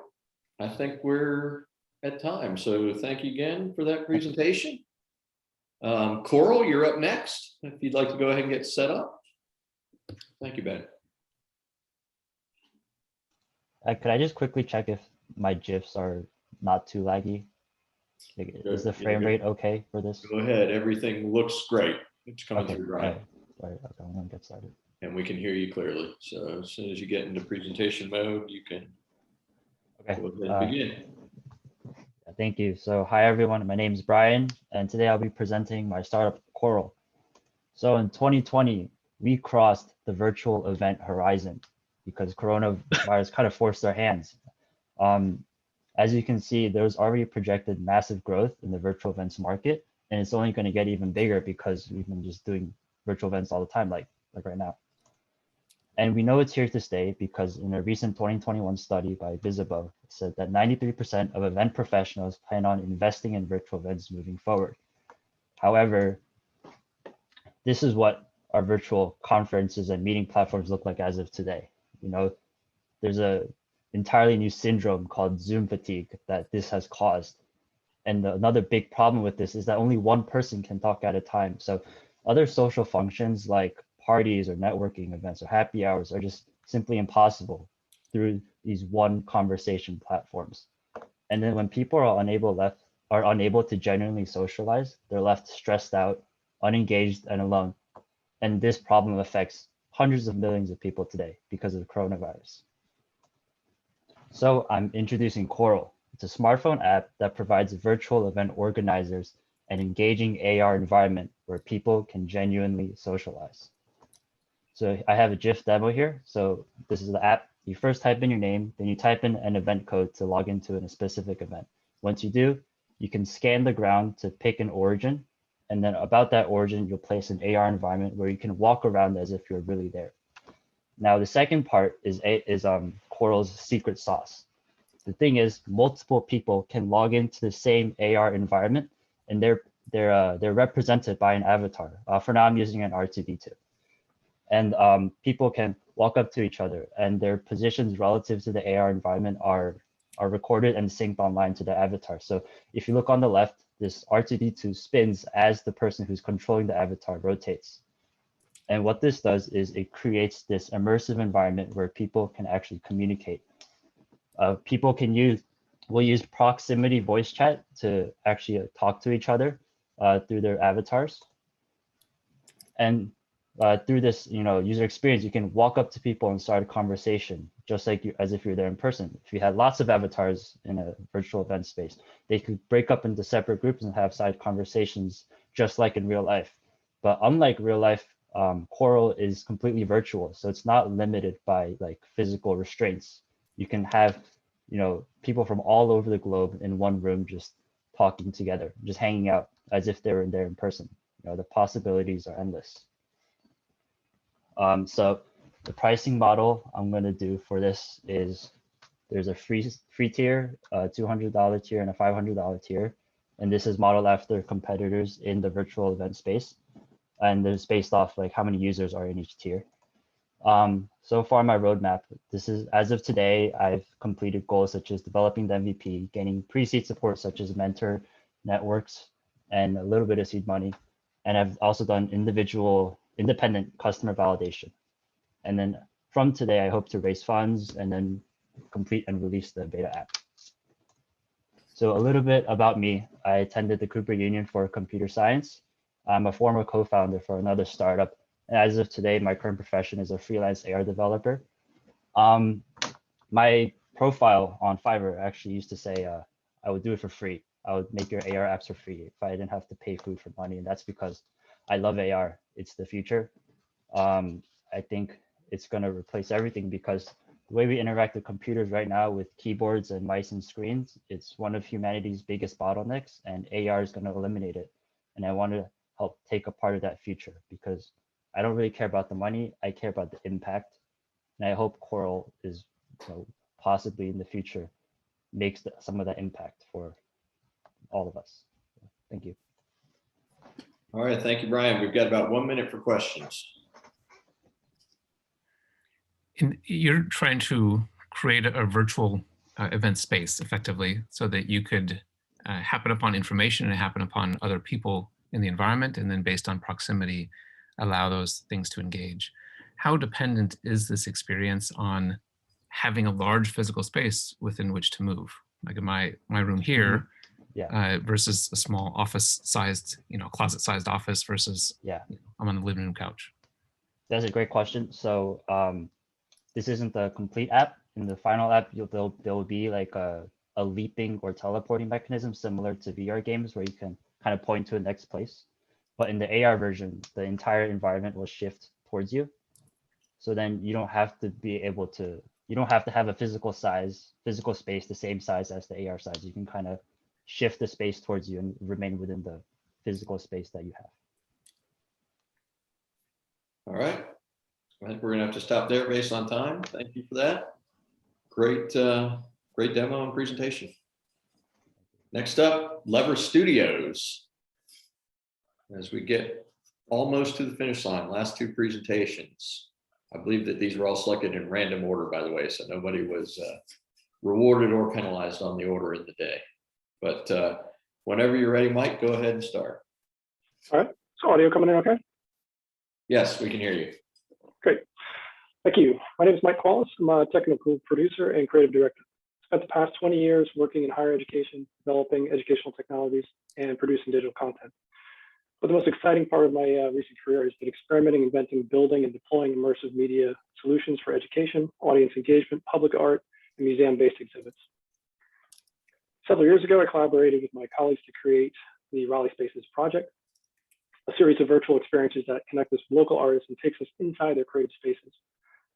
I think we're at time. So thank you again for that presentation. Coral, you're up next. If you'd like to go ahead and get set up. Thank you, Ben. Could I just quickly check if my GIFs are not too laggy? Like, is the frame rate okay for this? Go ahead. Everything looks great. It's coming through right. Right. Okay, I'm gonna get started. And we can hear you clearly. So as soon as you get into presentation mode, you can go ahead and begin. Thank you. So hi everyone, my name is Brian, and today I'll be presenting my startup Coral. So in 2020, we crossed the virtual event horizon because coronavirus kind of forced our hands. As you can see, there's already projected massive growth in the virtual events market, and it's only going to get even bigger because we've been just doing virtual events all the time, like right now. And we know it's here to stay because in a recent 2021 study by Visibo, it said that 93% of event professionals plan on investing in virtual events moving forward. However, this is what our virtual conferences and meeting platforms look like as of today. You know, there's a entirely new syndrome called Zoom fatigue that this has caused. And another big problem with this is that only one person can talk at a time. So other social functions like parties or networking events or happy hours are just simply impossible through these one conversation platforms. And then when people are unable to genuinely socialize, they're left stressed out, unengaged, and alone. And this problem affects hundreds of millions of people today because of the coronavirus. So I'm introducing Coral. It's a smartphone app that provides virtual event organizers an engaging AR environment where people can genuinely socialize. So I have a GIF demo here. So this is the app. You first type in your name, then you type in an event code to log into a specific event. Once you do, you can scan the ground to pick an origin. And then about that origin, you'll place an AR environment where you can walk around as if you're really there. Now, the second part is Coral's secret sauce. The thing is, multiple people can log into the same AR environment, and they're represented by an avatar. For now, I'm using an R2D2. And people can walk up to each other, and their positions relative to the AR environment are recorded and synced online to the avatar. So if you look on the left, this R2D2 spins as the person who's controlling the avatar rotates. And what this does is it creates this immersive environment where people can actually communicate. People will use proximity voice chat to actually talk to each other through their avatars. And through this, user experience, you can walk up to people and start a conversation, just like as if you're there in person. If you had lots of avatars in a virtual event space, they could break up into separate groups and have side conversations, just like in real life. But unlike real life, Coral is completely virtual, so it's not limited by like physical restraints. You can have people from all over the globe in one room, just talking together, just hanging out as if they were there in person. The possibilities are endless. So the pricing model I'm going to do for this is there's a free tier, a $200 tier, and a $500 tier. And this is modeled after competitors in the virtual event space. And there's based off like how many users are in each tier. So far my roadmap, this is as of today, I've completed goals such as developing the MVP, gaining pre-seed support such as mentor networks, and a little bit of seed money. And I've also done independent customer validation. And then from today, I hope to raise funds and then complete and release the beta app. So a little bit about me. I attended the Cooper Union for computer science. I'm a former co-founder for another startup. And as of today, my current profession is a freelance AR developer. My profile on Fiverr actually used to say, I would do it for free. I would make your AR apps for free if I didn't have to pay food for money. And that's because I love AR. It's the future. I think it's going to replace everything because the way we interact with computers right now with keyboards and mice and screens, it's one of humanity's biggest bottlenecks, and AR is going to eliminate it. And I want to help take a part of that future because I don't really care about the money. I care about the impact. And I hope Coral is possibly in the future makes some of that impact for all of us. Thank you. All right, thank you, Brian. We've got about 1 minute for questions. And you're trying to create a virtual event space effectively so that you could happen upon information and happen upon other people in the environment, and then based on proximity, allow those things to engage. How dependent is this experience on having a large physical space within which to move? Like in my room here, versus a small office-sized, closet-sized office versus I'm on the living room couch. That's a great question. So this isn't the complete app. In the final app, there will be like a leaping or teleporting mechanism similar to VR games where you can kind of point to the next place. But in the AR version, the entire environment will shift towards you. So then you don't have to have a physical space the same size as the AR size. You can kind of shift the space towards you and remain within the physical space that you have. All right. I think we're going to have to stop there based on time. Thank you for that. Great demo and presentation. Next up, Lever Studios. As we get almost to the finish line, last two presentations. I believe that these were all selected in random order, by the way, so nobody was rewarded or penalized on the order in the day. But whenever you're ready, Mike, go ahead and start. All right. So audio coming in okay? Yes, we can hear you. Great. Thank you. My name is Mike Wallace. I'm a technical producer and creative director. I spent the past 20 years working in higher education, developing educational technologies, and producing digital content. But the most exciting part of my recent career has been experimenting, inventing, building, and deploying immersive media solutions for education, audience engagement, public art, and museum-based exhibits. Several years ago, I collaborated with my colleagues to create the Raleigh Spaces project, a series of virtual experiences that connect us with local artists and takes us inside their creative spaces.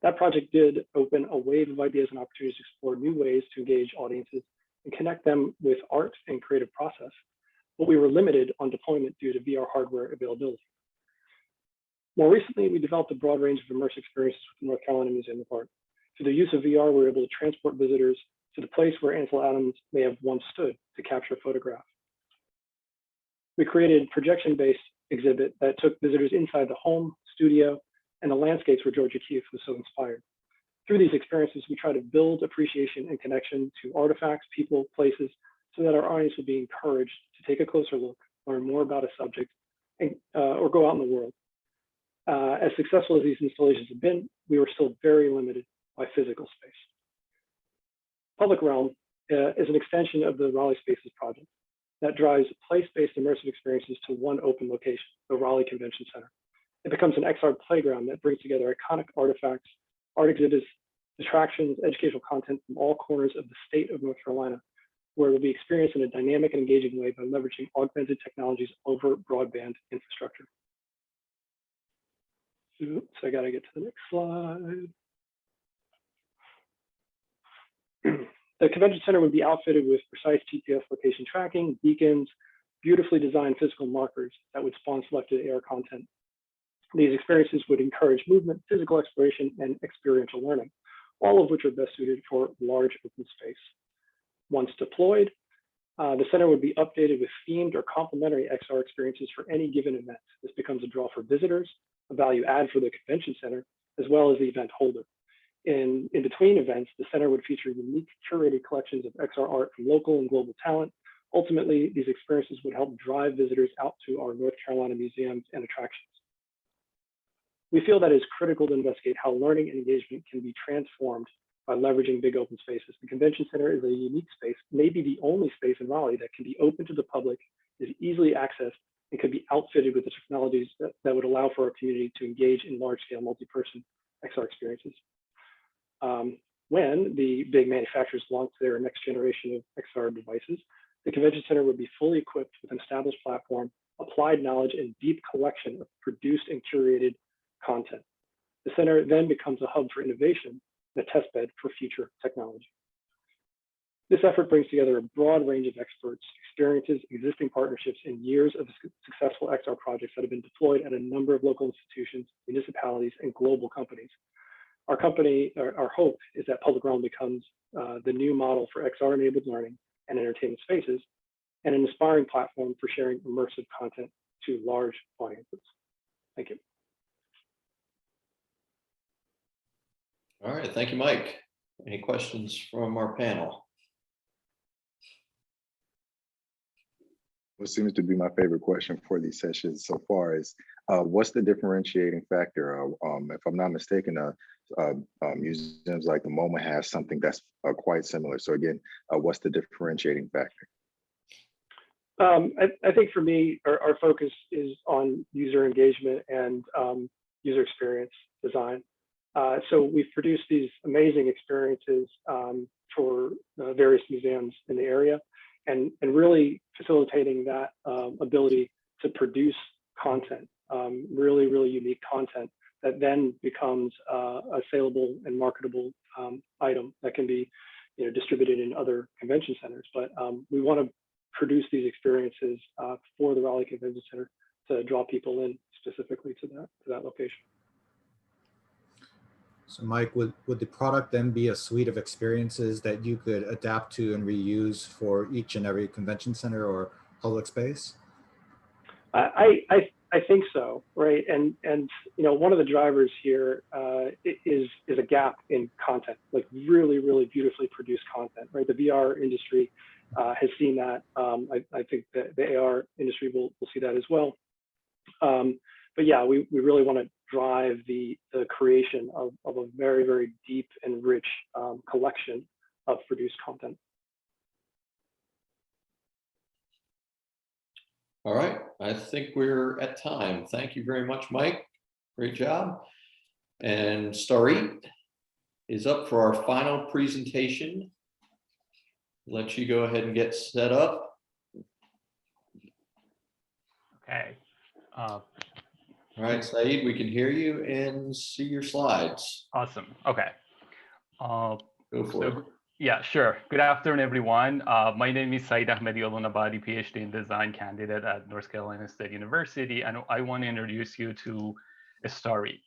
That project did open a wave of ideas and opportunities to explore new ways to engage audiences and connect them with art and creative process. But we were limited on deployment due to VR hardware availability. More recently, we developed a broad range of immersive experiences with the North Carolina Museum of Art. Through the use of VR, we were able to transport visitors to the place where Ansel Adams may have once stood to capture a photograph. We created a projection-based exhibit that took visitors inside the home, studio, and the landscapes where Georgia Keith was so inspired. Through these experiences, we try to build appreciation and connection to artifacts, people, places, so that our audience will be encouraged to take a closer look, learn more about a subject, and, or go out in the world. As successful as these installations have been, we were still very limited by physical space. Public Realm is an extension of the Raleigh Spaces project that drives place-based immersive experiences to one open location, the Raleigh Convention Center. It becomes an XR playground that brings together iconic artifacts, art exhibits, attractions, educational content from all corners of the state of North Carolina, where it will be experienced in a dynamic and engaging way by leveraging augmented technologies over broadband infrastructure. Oops, I gotta get to the next slide. The convention center would be outfitted with precise GPS location tracking, beacons, beautifully designed physical markers that would spawn selected AR content. These experiences would encourage movement, physical exploration, and experiential learning, all of which are best suited for large open space. Once deployed, the center would be updated with themed or complementary XR experiences for any given event. This becomes a draw for visitors, a value add for the convention center, as well as the event holder. In between events, the center would feature unique curated collections of XR art from local and global talent. Ultimately, these experiences would help drive visitors out to our North Carolina museums and attractions. We feel that it's critical to investigate how learning and engagement can be transformed by leveraging big open spaces. The convention center is a unique space, maybe the only space in Raleigh that can be open to the public, is easily accessed, and could be outfitted with the technologies that would allow for our community to engage in large-scale multi-person XR experiences. When the big manufacturers launch their next generation of XR devices, the convention center would be fully equipped with an established platform, applied knowledge, and deep collection of produced and curated content. The center then becomes a hub for innovation and a test bed for future technology. This effort brings together a broad range of experts, experiences, existing partnerships, and years of successful XR projects that have been deployed at a number of local institutions, municipalities, and global companies. Our hope is that Public Realm becomes the new model for XR-enabled learning and entertainment spaces, and an inspiring platform for sharing immersive content to large audiences. Thank you. All right, thank you, Mike. Any questions from our panel? What seems to be my favorite question for these sessions so far is, what's the differentiating factor? If I'm not mistaken, museums like the MoMA has something that's quite similar. So again, what's the differentiating factor? I think for me, our focus is on user engagement and user experience design. So we've produced these amazing experiences for various museums in the area, and really facilitating that ability to produce content, really unique content that then becomes a saleable and marketable item that can be distributed in other convention centers. But we want to produce these experiences for the Raleigh Convention Center to draw people in specifically to that location. So Mike, would the product then be a suite of experiences that you could adapt to and reuse for each and every convention center or public space? I think so, right? And one of the drivers here is a gap in content, like really beautifully produced content, right? The VR industry has seen that. I think that the AR industry will see that as well. But yeah, we really want to drive the creation of a very deep and rich collection of produced content. All right, I think we're at time. Thank you very much, Mike. Great job. And Starit is up for our final presentation. Let you go ahead and get set up. Okay. All right, Saeed, we can hear you and see your slides. Awesome. Okay. Go for it. Yeah, sure. Good afternoon, everyone. My name is Saeed Ahmedi Olunabadi, PhD in design candidate at North Carolina State University, and I want to introduce you to a story.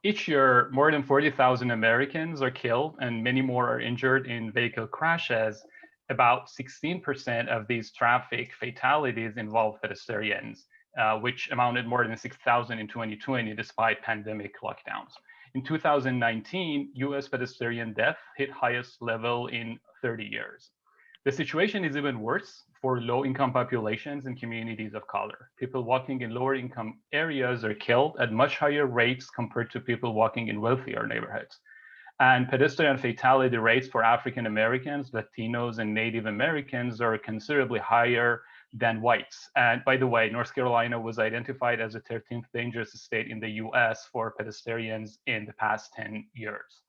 Each year, more than 40,000 Americans are killed and many more are injured in vehicle crashes. About 16% of these traffic fatalities involve pedestrians, which amounted more than 6,000 in 2020 despite pandemic lockdowns. In 2019, US pedestrian death hit highest level in 30 years. The situation is even worse for low-income populations and communities of color. People walking in lower income areas are killed at much higher rates compared to people walking in wealthier neighborhoods. And pedestrian fatality rates for African Americans, Latinos, and Native Americans are considerably higher than whites. And by the way, North Carolina was identified as the 13th dangerous state in the US for pedestrians in the past 10 years.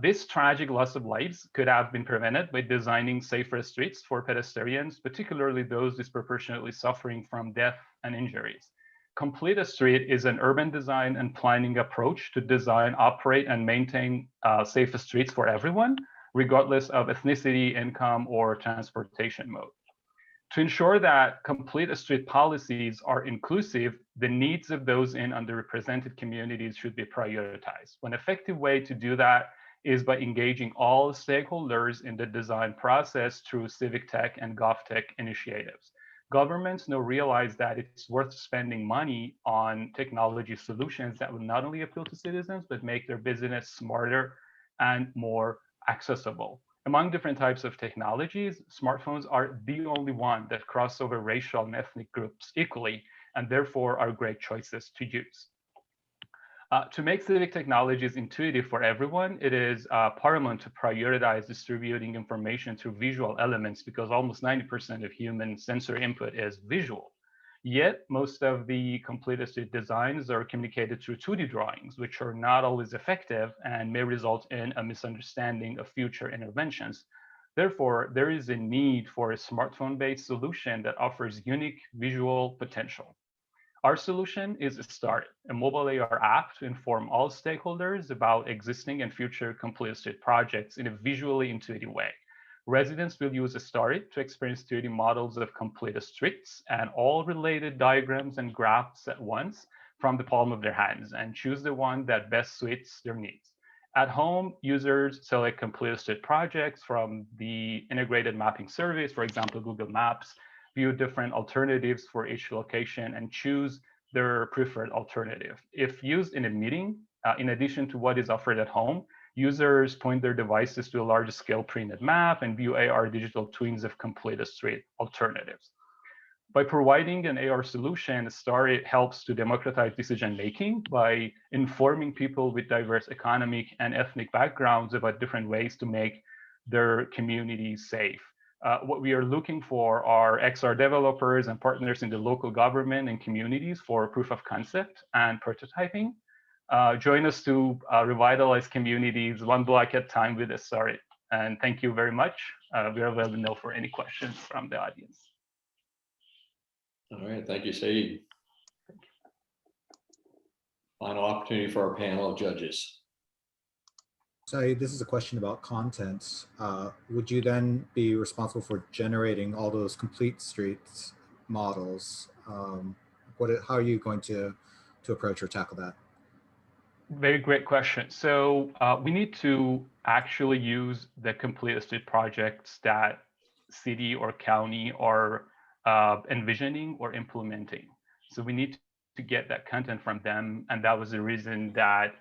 This tragic loss of lives could have been prevented by designing safer streets for pedestrians, particularly those disproportionately suffering from death and injuries. Complete a Street is an urban design and planning approach to design, operate, and maintain safer streets for everyone, regardless of ethnicity, income, or transportation mode. To ensure that complete street policies are inclusive, the needs of those in underrepresented communities should be prioritized. One effective way to do that is by engaging all stakeholders in the design process through civic tech and GovTech initiatives. Governments now realize that it's worth spending money on technology solutions that will not only appeal to citizens, but make their business smarter and more accessible. Among different types of technologies, smartphones are the only one that cross over racial and ethnic groups equally, and therefore are great choices to use. To make civic technologies intuitive for everyone, it is paramount to prioritize distributing information through visual elements, because almost 90% of human sensory input is visual. Yet, most of the complete street designs are communicated through 2D drawings, which are not always effective and may result in a misunderstanding of future interventions. Therefore, there is a need for a smartphone-based solution that offers unique visual potential. Our solution is Start, a mobile AR app to inform all stakeholders about existing and future complete street projects in a visually intuitive way. Residents will use Start to experience 3D models of complete streets and all related diagrams and graphs at once from the palm of their hands, and choose the one that best suits their needs. At home, users select complete street projects from the integrated mapping service, for example, Google Maps, view different alternatives for each location, and choose their preferred alternative. If used in a meeting, in addition to what is offered at home, users point their devices to a large scale printed map and view AR digital twins of complete street alternatives. By providing an AR solution, Start helps to democratize decision-making by informing people with diverse economic and ethnic backgrounds about different ways to make their communities safe. What we are looking for are XR developers and partners in the local government and communities for proof of concept and prototyping. Join us to revitalize communities one block at a time with Start. And thank you very much. We are available now for any questions from the audience. All right, thank you, Saeed. Final opportunity for our panel of judges. So this is a question about content. Would you then be responsible for generating all those complete streets models? How are you going to approach or tackle that? Very great question. So we need to actually use the complete street projects that city or county are envisioning or implementing. So we need to get that content from them. And that was the reason that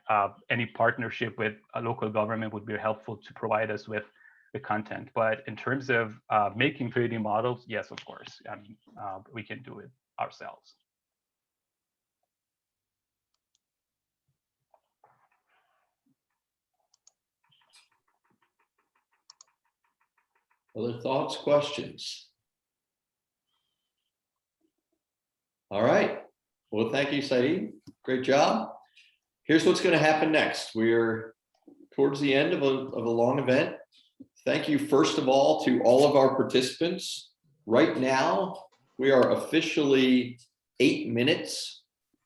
any partnership with a local government would be helpful to provide us with the content. But in terms of making 3D models, yes, of course, we can do it ourselves. Other thoughts, questions? All right. Well, thank you, Saeed. Great job. Here's what's going to happen next. We're towards the end of a long event. Thank you, first of all, to all of our participants. Right now, we are officially 8 minutes.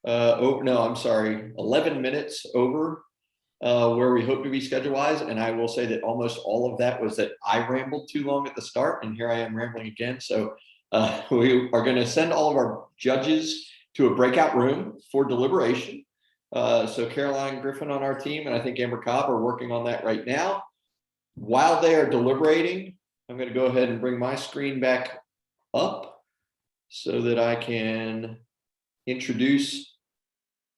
11 minutes over where we hope to be schedule-wise. And I will say that almost all of that was that I rambled too long at the start, and here I am rambling again. So we are going to send all of our judges to a breakout room for deliberation. So Caroline Griffin on our team, and I think Amber Cobb are working on that right now. While they are deliberating, I'm going to go ahead and bring my screen back up so that I can introduce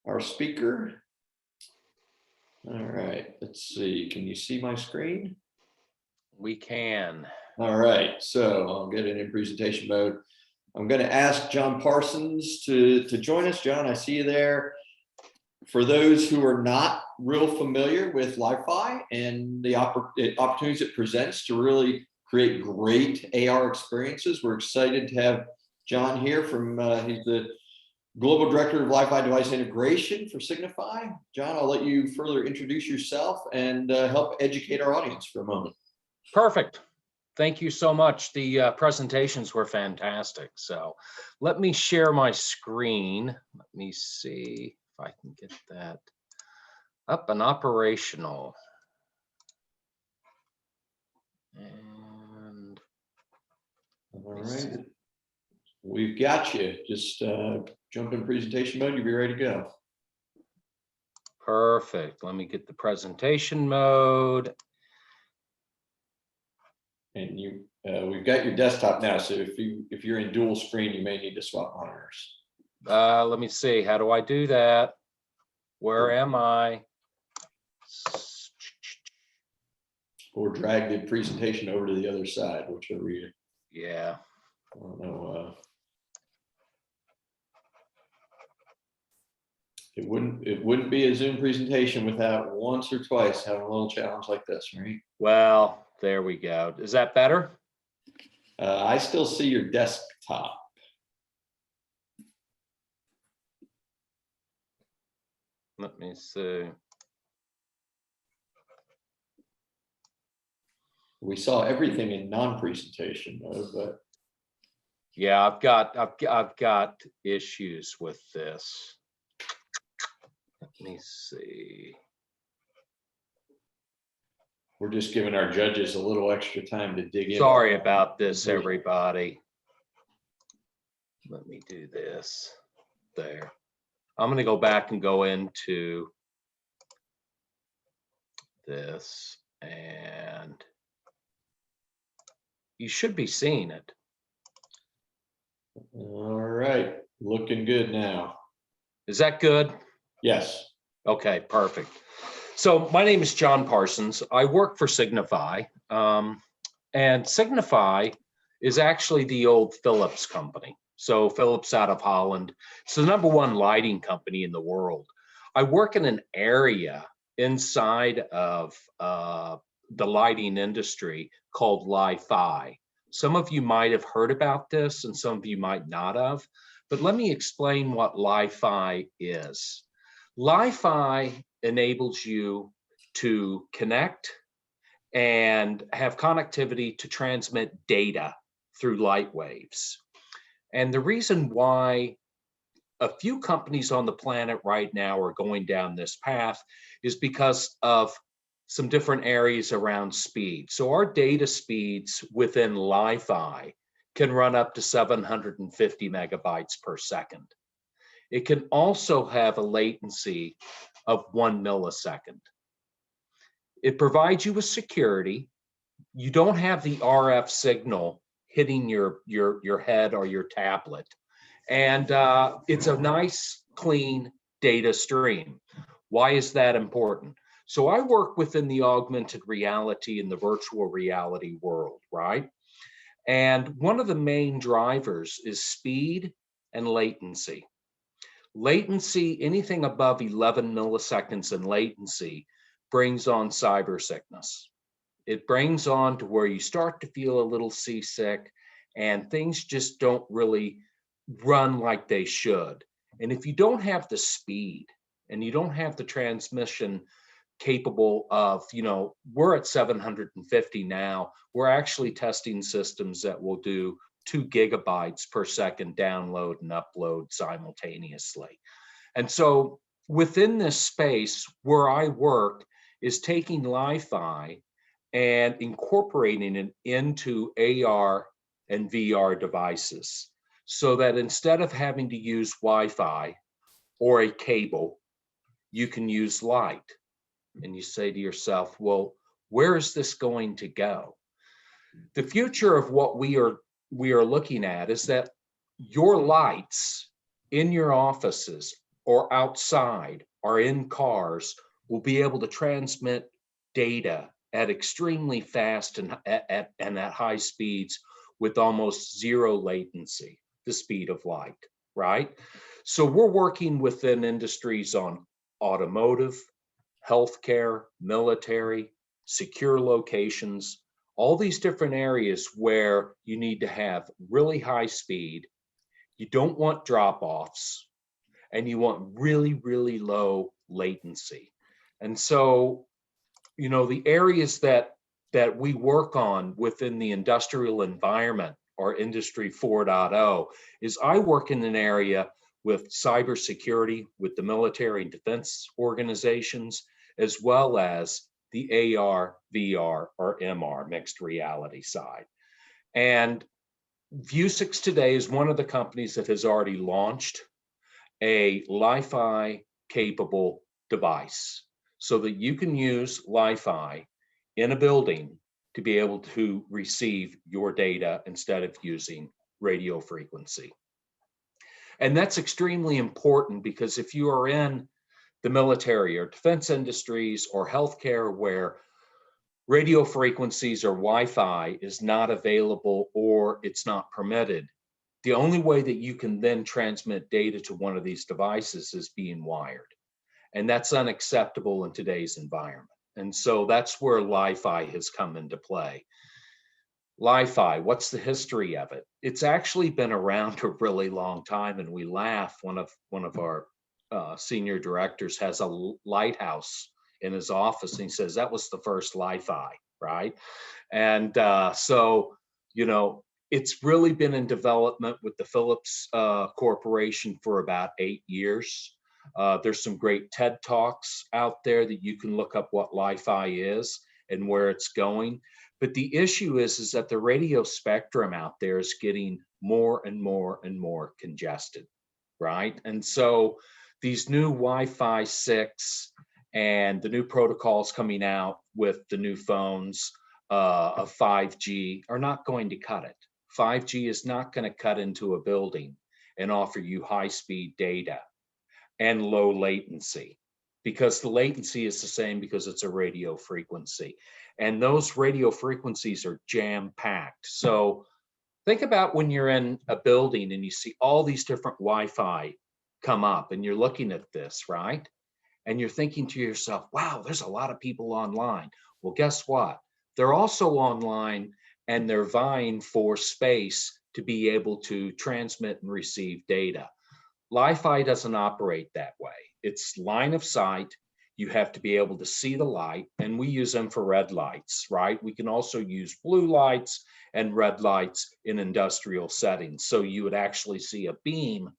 our speaker. All right, let's see. Can you see my screen? We can. All right, so I'll get it in presentation mode. I'm going to ask John Parsons to join us. John, I see you there. For those who are not real familiar with LiveFi and the opportunities it presents to really create great AR experiences, we're excited to have John here from, he's the Global Director of LiveFi Device Integration for Signify. John, I'll let you further introduce yourself and help educate our audience for a moment. Perfect. Thank you so much. The presentations were fantastic. So let me share my screen. Let me see if I can get that up and operational. And all right, we've got you. Just jump in presentation mode. You'll be ready to go. perfect. Let me get the presentation mode. And we've got your desktop now. So if you're in dual screen, you may need to swap monitors. Let me see. How do I do that? Where am I? Or drag the presentation over to the other side, whichever you. Yeah. I don't know. It wouldn't be a Zoom presentation without once or twice having a little challenge like this, right? Well, there we go. Is that better? I still see your desktop. Let me see. We saw everything in non-presentation mode, but yeah, I've got issues with this. Let me see. We're just giving our judges a little extra time to dig in. Sorry about this, everybody. Let me do this. There. I'm going to go back and go into this, and you should be seeing it. All right, looking good now. Is that good? Yes. Okay, perfect. So my name is John Parsons. I work for Signify, and Signify is actually the old Philips company. So Philips out of Holland. It's the #1 lighting company in the world. I work in an area inside of the lighting industry called Li-Fi. Some of you might have heard about this and some of you might not have, but let me explain what Li-Fi is. Li-Fi enables you to connect and have connectivity to transmit data through light waves. And the reason why a few companies on the planet right now are going down this path is because of some different areas around speed. So our data speeds within Li-Fi can run up to 750 megabytes per second. It can also have a latency of 1 millisecond. It provides you with security. You don't have the RF signal hitting your head or your tablet. And it's a nice, clean data stream. Why is that important? So I work within the augmented reality and the virtual reality world, right? And one of the main drivers is speed and latency. Latency, anything above 11 milliseconds in latency brings on cyber sickness. It brings on to where you start to feel a little seasick and things just don't really run like they should. And if you don't have the speed and you don't have the transmission capable of, we're at 750 now, we're actually testing systems that will do 2 gigabytes per second download and upload simultaneously. And so within this space where I work is taking Li-Fi and incorporating it into AR and VR devices so that instead of having to use Wi-Fi or a cable, you can use light. And you say to yourself, well, where is this going to go? The future of what we are looking at is that your lights in your offices or outside or in cars will be able to transmit data at extremely fast and at high speeds with almost zero latency, the speed of light, right? So we're working within industries on automotive, healthcare, military, secure locations, all these different areas where you need to have really high speed, you don't want drop-offs, and you want really, really low latency. And so, the areas that we work on within the industrial environment or Industry 4.0 is I work in an area with cybersecurity, with the military and defense organizations, as well as the AR, VR, or MR, mixed reality side. And Vuzix today is one of the companies that has already launched a Li-Fi capable device so that you can use Li-Fi in a building to be able to receive your data instead of using radio frequency. And that's extremely important because if you are in the military or defense industries or healthcare where radio frequencies or Wi-Fi is not available or it's not permitted, the only way that you can then transmit data to one of these devices is being wired. And that's unacceptable in today's environment. And so that's where Li-Fi has come into play. Li-Fi, what's the history of it? It's actually been around a really long time, and we laugh. One of our senior directors has a lighthouse in his office, and he says that was the first Li-Fi, right? And so, you know, it's really been in development with the Philips Corporation for about 8 years. There's some great TED Talks out there that you can look up what Li-Fi is and where it's going. But the issue is that the radio spectrum out there is getting more and more and more congested, right? And so these new Wi-Fi 6 and the new protocols coming out with the new phones of 5G are not going to cut it. 5G is not going to cut into a building and offer you high-speed data and low latency, because the latency is the same because it's a radio frequency. And those radio frequencies are jam-packed. So think about when you're in a building and you see all these different Wi-Fi come up and you're looking at this, right? And you're thinking to yourself, wow, there's a lot of people online. Well, guess what? They're also online and they're vying for space to be able to transmit and receive data. Li-Fi doesn't operate that way. It's line of sight. You have to be able to see the light, and we use infrared lights, right? We can also use blue lights and red lights in industrial settings. So you would actually see a beam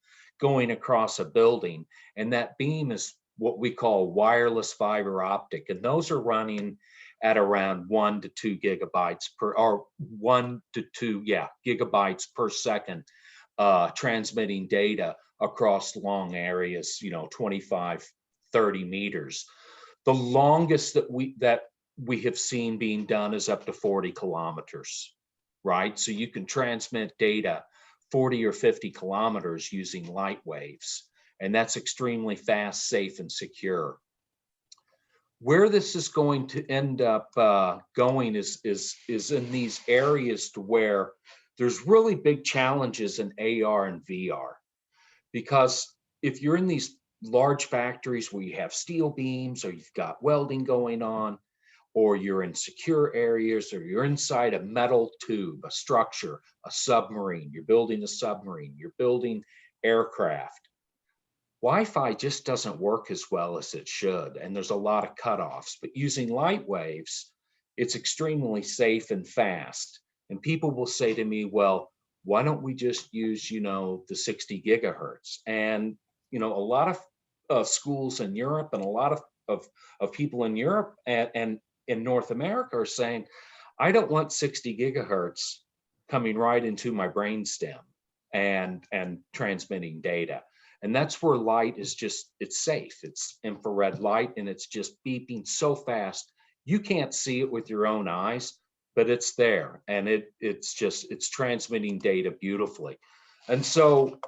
going across a building, and that beam is what we call wireless fiber optic, and those are running at around 1 to 2 gigabytes per, or 1 to 2, gigabytes per second, transmitting data across long areas, 25, 30 meters. The longest that we have seen being done is up to 40 kilometers, right? So you can transmit data 40 or 50 kilometers using light waves, and that's extremely fast, safe, and secure. Where this is going to end up going is in these areas to where there's really big challenges in AR and VR. Because if you're in these large factories where you have steel beams or you've got welding going on, or you're in secure areas, or you're inside a metal tube, a structure, a submarine, you're building a submarine, you're building aircraft, Wi-Fi just doesn't work as well as it should, and there's a lot of cutoffs. But using light waves, it's extremely safe and fast. And people will say to me, well, why don't we just use, the 60 gigahertz? And, a lot of schools in Europe and a lot of people in Europe and in North America are saying, I don't want 60 gigahertz coming right into my brainstem and transmitting data. And that's where light is it's safe. It's infrared light, and it's just beeping so fast. You can't see it with your own eyes, but it's there, and it's transmitting data beautifully. And so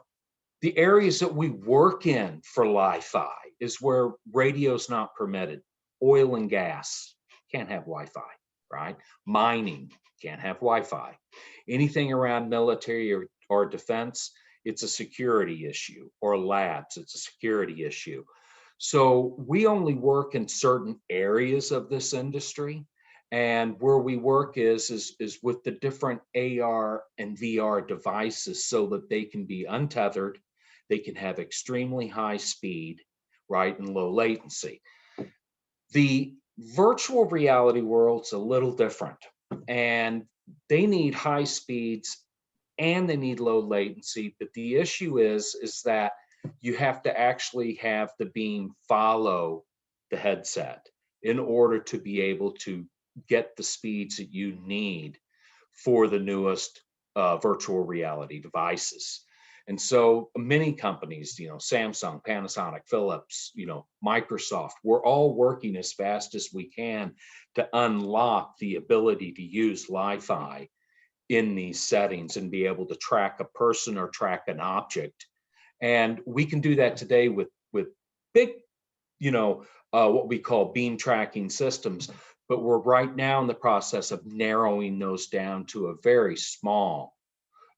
the areas that we work in for Li-Fi is where radio's not permitted. Oil and gas can't have Wi-Fi, right? Mining can't have Wi-Fi. Anything around military or defense, it's a security issue, or labs, it's a security issue. So we only work in certain areas of this industry, and where we work is with the different AR and VR devices so that they can be untethered, they can have extremely high speed, right, and low latency. The virtual reality world's a little different, and they need high speeds and they need low latency. But the issue is that you have to actually have the beam follow the headset. in order to be able to get the speeds that you need for the newest virtual reality devices. And so many companies, Samsung, Panasonic, Philips, Microsoft, we're all working as fast as we can to unlock the ability to use Li-Fi in these settings and be able to track a person or track an object. And we can do that today with big, what we call beam tracking systems, but we're right now in the process of narrowing those down to a very small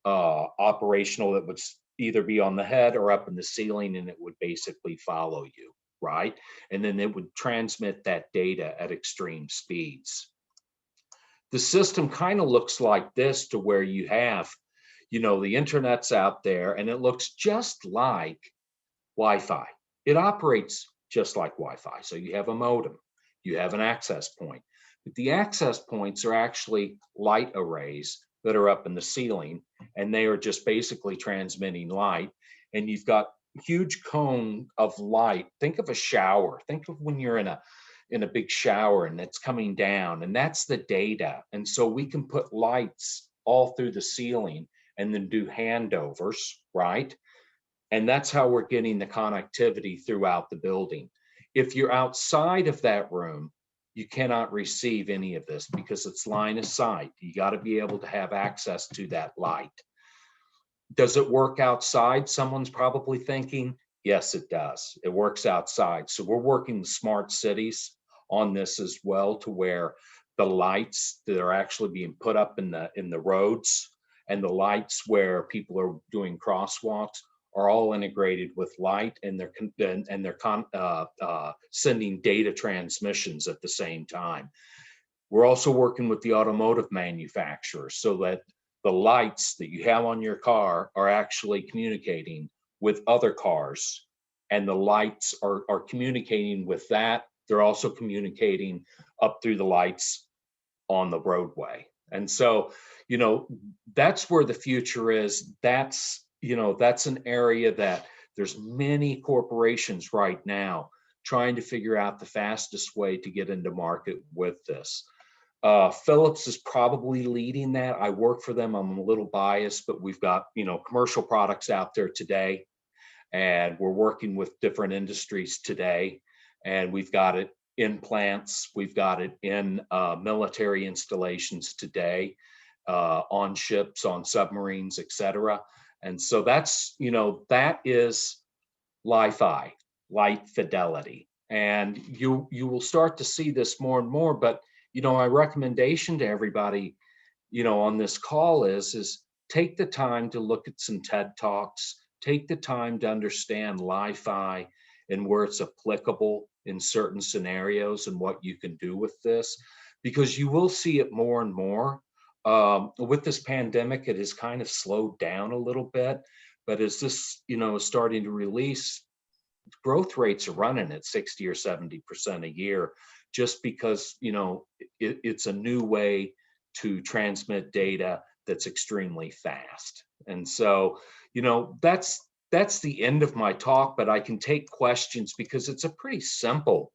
operational that would either be on the head or up in the ceiling, and it would basically follow you, right? And then it would transmit that data at extreme speeds. The system kind of looks like this, to where you have, the internet's out there, and it looks just like Wi-Fi. It operates just like Wi-Fi. So you have a modem, you have an access point, but the access points are actually light arrays that are up in the ceiling, and they are just basically transmitting light. And you've got a huge cone of light. Think of a shower. Think of when you're in a big shower and it's coming down, and that's the data. And so we can put lights all through the ceiling and then do handovers, right? And that's how we're getting the connectivity throughout the building. If you're outside of that room, you cannot receive any of this because it's line of sight. You got to be able to have access to that light. Does it work outside? Someone's probably thinking, yes, it does. It works outside. So we're working with smart cities on this as well, to where the lights that are actually being put up in the roads and the lights where people are doing crosswalks are all integrated with light, and they're sending data transmissions at the same time. We're also working with the automotive manufacturers so that the lights that you have on your car are actually communicating with other cars, and the lights are communicating with that. They're also communicating up through the lights on the roadway. And so, that's where the future is. That's an area that there's many corporations right now trying to figure out the fastest way to get into market with this. Philips is probably leading that. I work for them. I'm a little biased, but we've got, commercial products out there today, and we're working with different industries today. And we've got it in plants. We've got it in military installations today, on ships, on submarines, etc. And so that's, that is Li-Fi, light fidelity. And you will start to see this more and more. But, my recommendation to everybody, on this call is take the time to look at some TED Talks, take the time to understand Li-Fi and where it's applicable in certain scenarios and what you can do with this, because you will see it more and more. With this pandemic, it has kind of slowed down a little bit, but as this, is starting to release, growth rates are running at 60 or 70% a year, just because, it's a new way to transmit data that's extremely fast. And so, that's the end of my talk, but I can take questions because it's a pretty simple,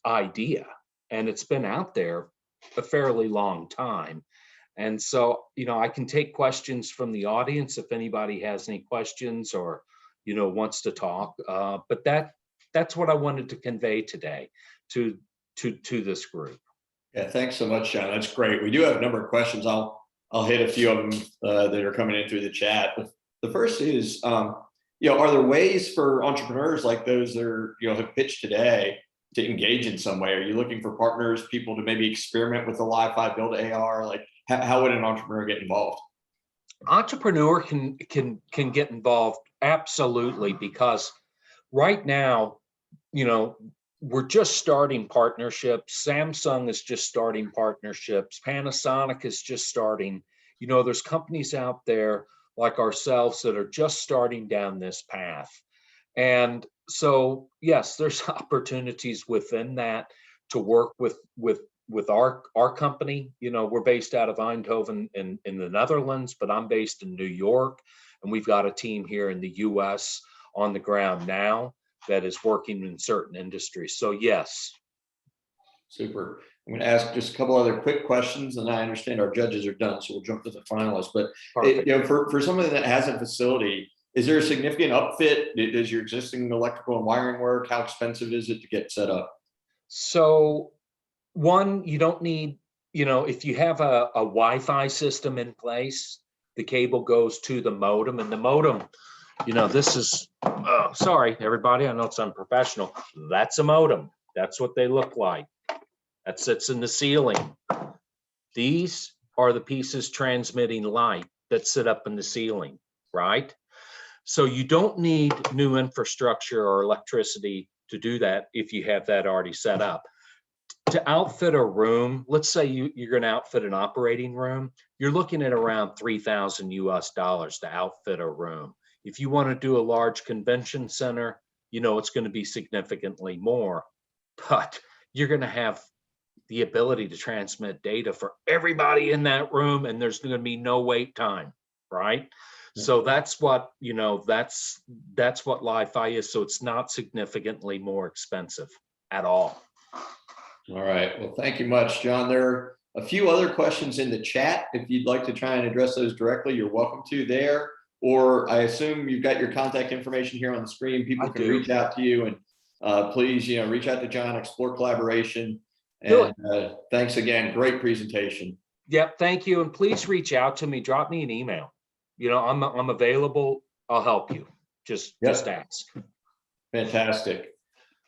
idea, and it's been out there a fairly long time. And so, I can take questions from the audience if anybody has any questions or, wants to talk. But that's what I wanted to convey today to this group. Yeah, thanks so much, John. That's great. We do have a number of questions. I'll hit a few of them that are coming in through the chat. The first is, are there ways for entrepreneurs like those that are, have pitched today to engage in some way? Are you looking for partners, people to maybe experiment with the Li-Fi, build AR? Like, how would an entrepreneur get involved? Entrepreneur can get involved, absolutely, because right now, we're just starting partnerships. Samsung is just starting partnerships. Panasonic is just starting. There's companies out there like ourselves that are just starting down this path. And so, yes, there's opportunities within that to work with our company. We're based out of Eindhoven in the Netherlands, but I'm based in New York, and we've got a team here in the US on the ground now that is working in certain industries. So yes. Super. I'm going to ask just a couple other quick questions, and I understand our judges are done, so we'll jump to the finalists. But for someone that has a facility, is there a significant upfit? Does your existing electrical and wiring work? How expensive is it to get set up? So one, you don't need, if you have a Wi-Fi system in place, the cable goes to the modem, and the modem, this is, sorry, everybody, I know it's unprofessional. That's a modem. That's what they look like. That sits in the ceiling. These are the pieces transmitting light that sit up in the ceiling, right? So you don't need new infrastructure or electricity to do that if you have that already set up. To outfit a room, let's say you're going to outfit an operating room, you're looking at around $3,000 US to outfit a room. If you want to do a large convention center, it's going to be significantly more, but you're going to have the ability to transmit data for everybody in that room, and there's going to be no wait time, right? So that's what, that's what Li-Fi is. So it's not significantly more expensive at all. All right. Well, thank you much, John. There are a few other questions in the chat. If you'd like to try and address those directly, you're welcome to there. Or I assume you've got your contact information here on the screen. People can reach out to you, and please, reach out to John, explore collaboration. And thanks again. Great presentation. Yep. Thank you. And please reach out to me. Drop me an email. I'm available. I'll help you. Just ask. Fantastic.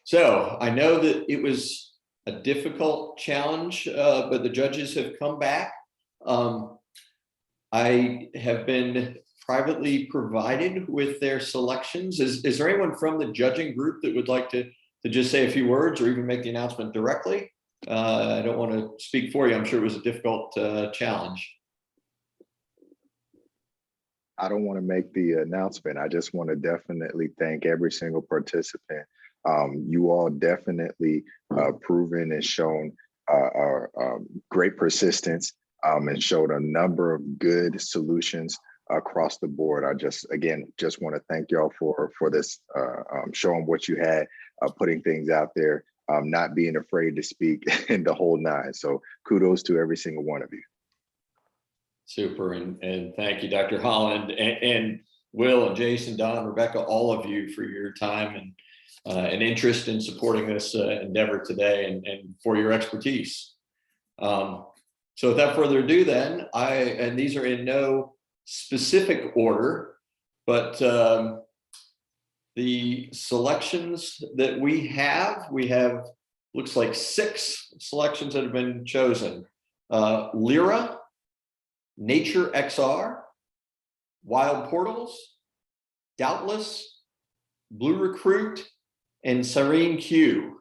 So I know that it was a difficult challenge, but the judges have come back. I have been privately provided with their selections. Is there anyone from the judging group that would like to just say a few words or even make the announcement directly? I don't want to speak for you. I'm sure it was a difficult challenge. I don't want to make the announcement. I just want to definitely thank every single participant. You all definitely proven and shown great persistence and showed a number of good solutions across the board. I just want to thank y'all for this, showing what you had, putting things out there, not being afraid to speak and the whole nine. So kudos to every single one of you. Super, and thank you, Dr. Holland, and Will, and Jason, Don, Rebecca, all of you for your time and interest in supporting this endeavor today, and for your expertise. So without further ado then, and these are in no specific order, but the selections that we have, looks like 6 selections that have been chosen. Lyra, Nature XR, Wild Portals, Doubtless, Blue Recruit, and Serene Q.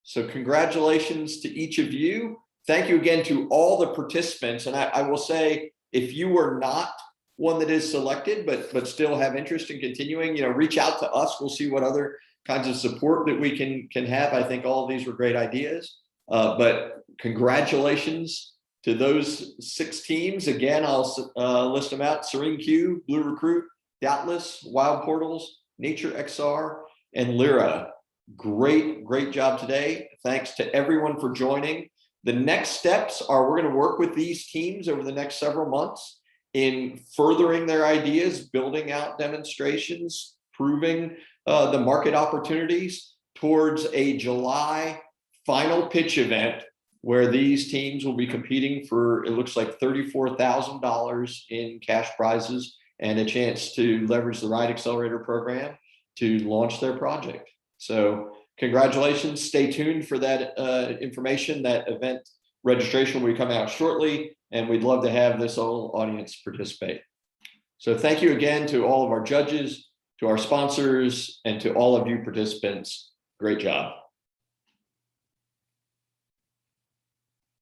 So congratulations to each of you. Thank you again to all the participants. And I will say, if you were not one that is selected, but still have interest in continuing, reach out to us. We'll see what other kinds of support that we can have. I think all of these were great ideas, but congratulations to those 6 teams. Again, I'll list them out: Serene Q, Blue Recruit, Doubtless, Wild Portals, Nature XR, and Lyra. Great job today. Thanks to everyone for joining. The next steps are we're going to work with these teams over the next several months in furthering their ideas, building out demonstrations, proving the market opportunities towards a July final pitch event where these teams will be competing for, it looks like $34,000 in cash prizes and a chance to leverage the RIoT Accelerator Program to launch their project. So congratulations. Stay tuned for that information. That event registration will be coming out shortly, and we'd love to have this whole audience participate. So thank you again to all of our judges, to our sponsors, and to all of you participants. Great job.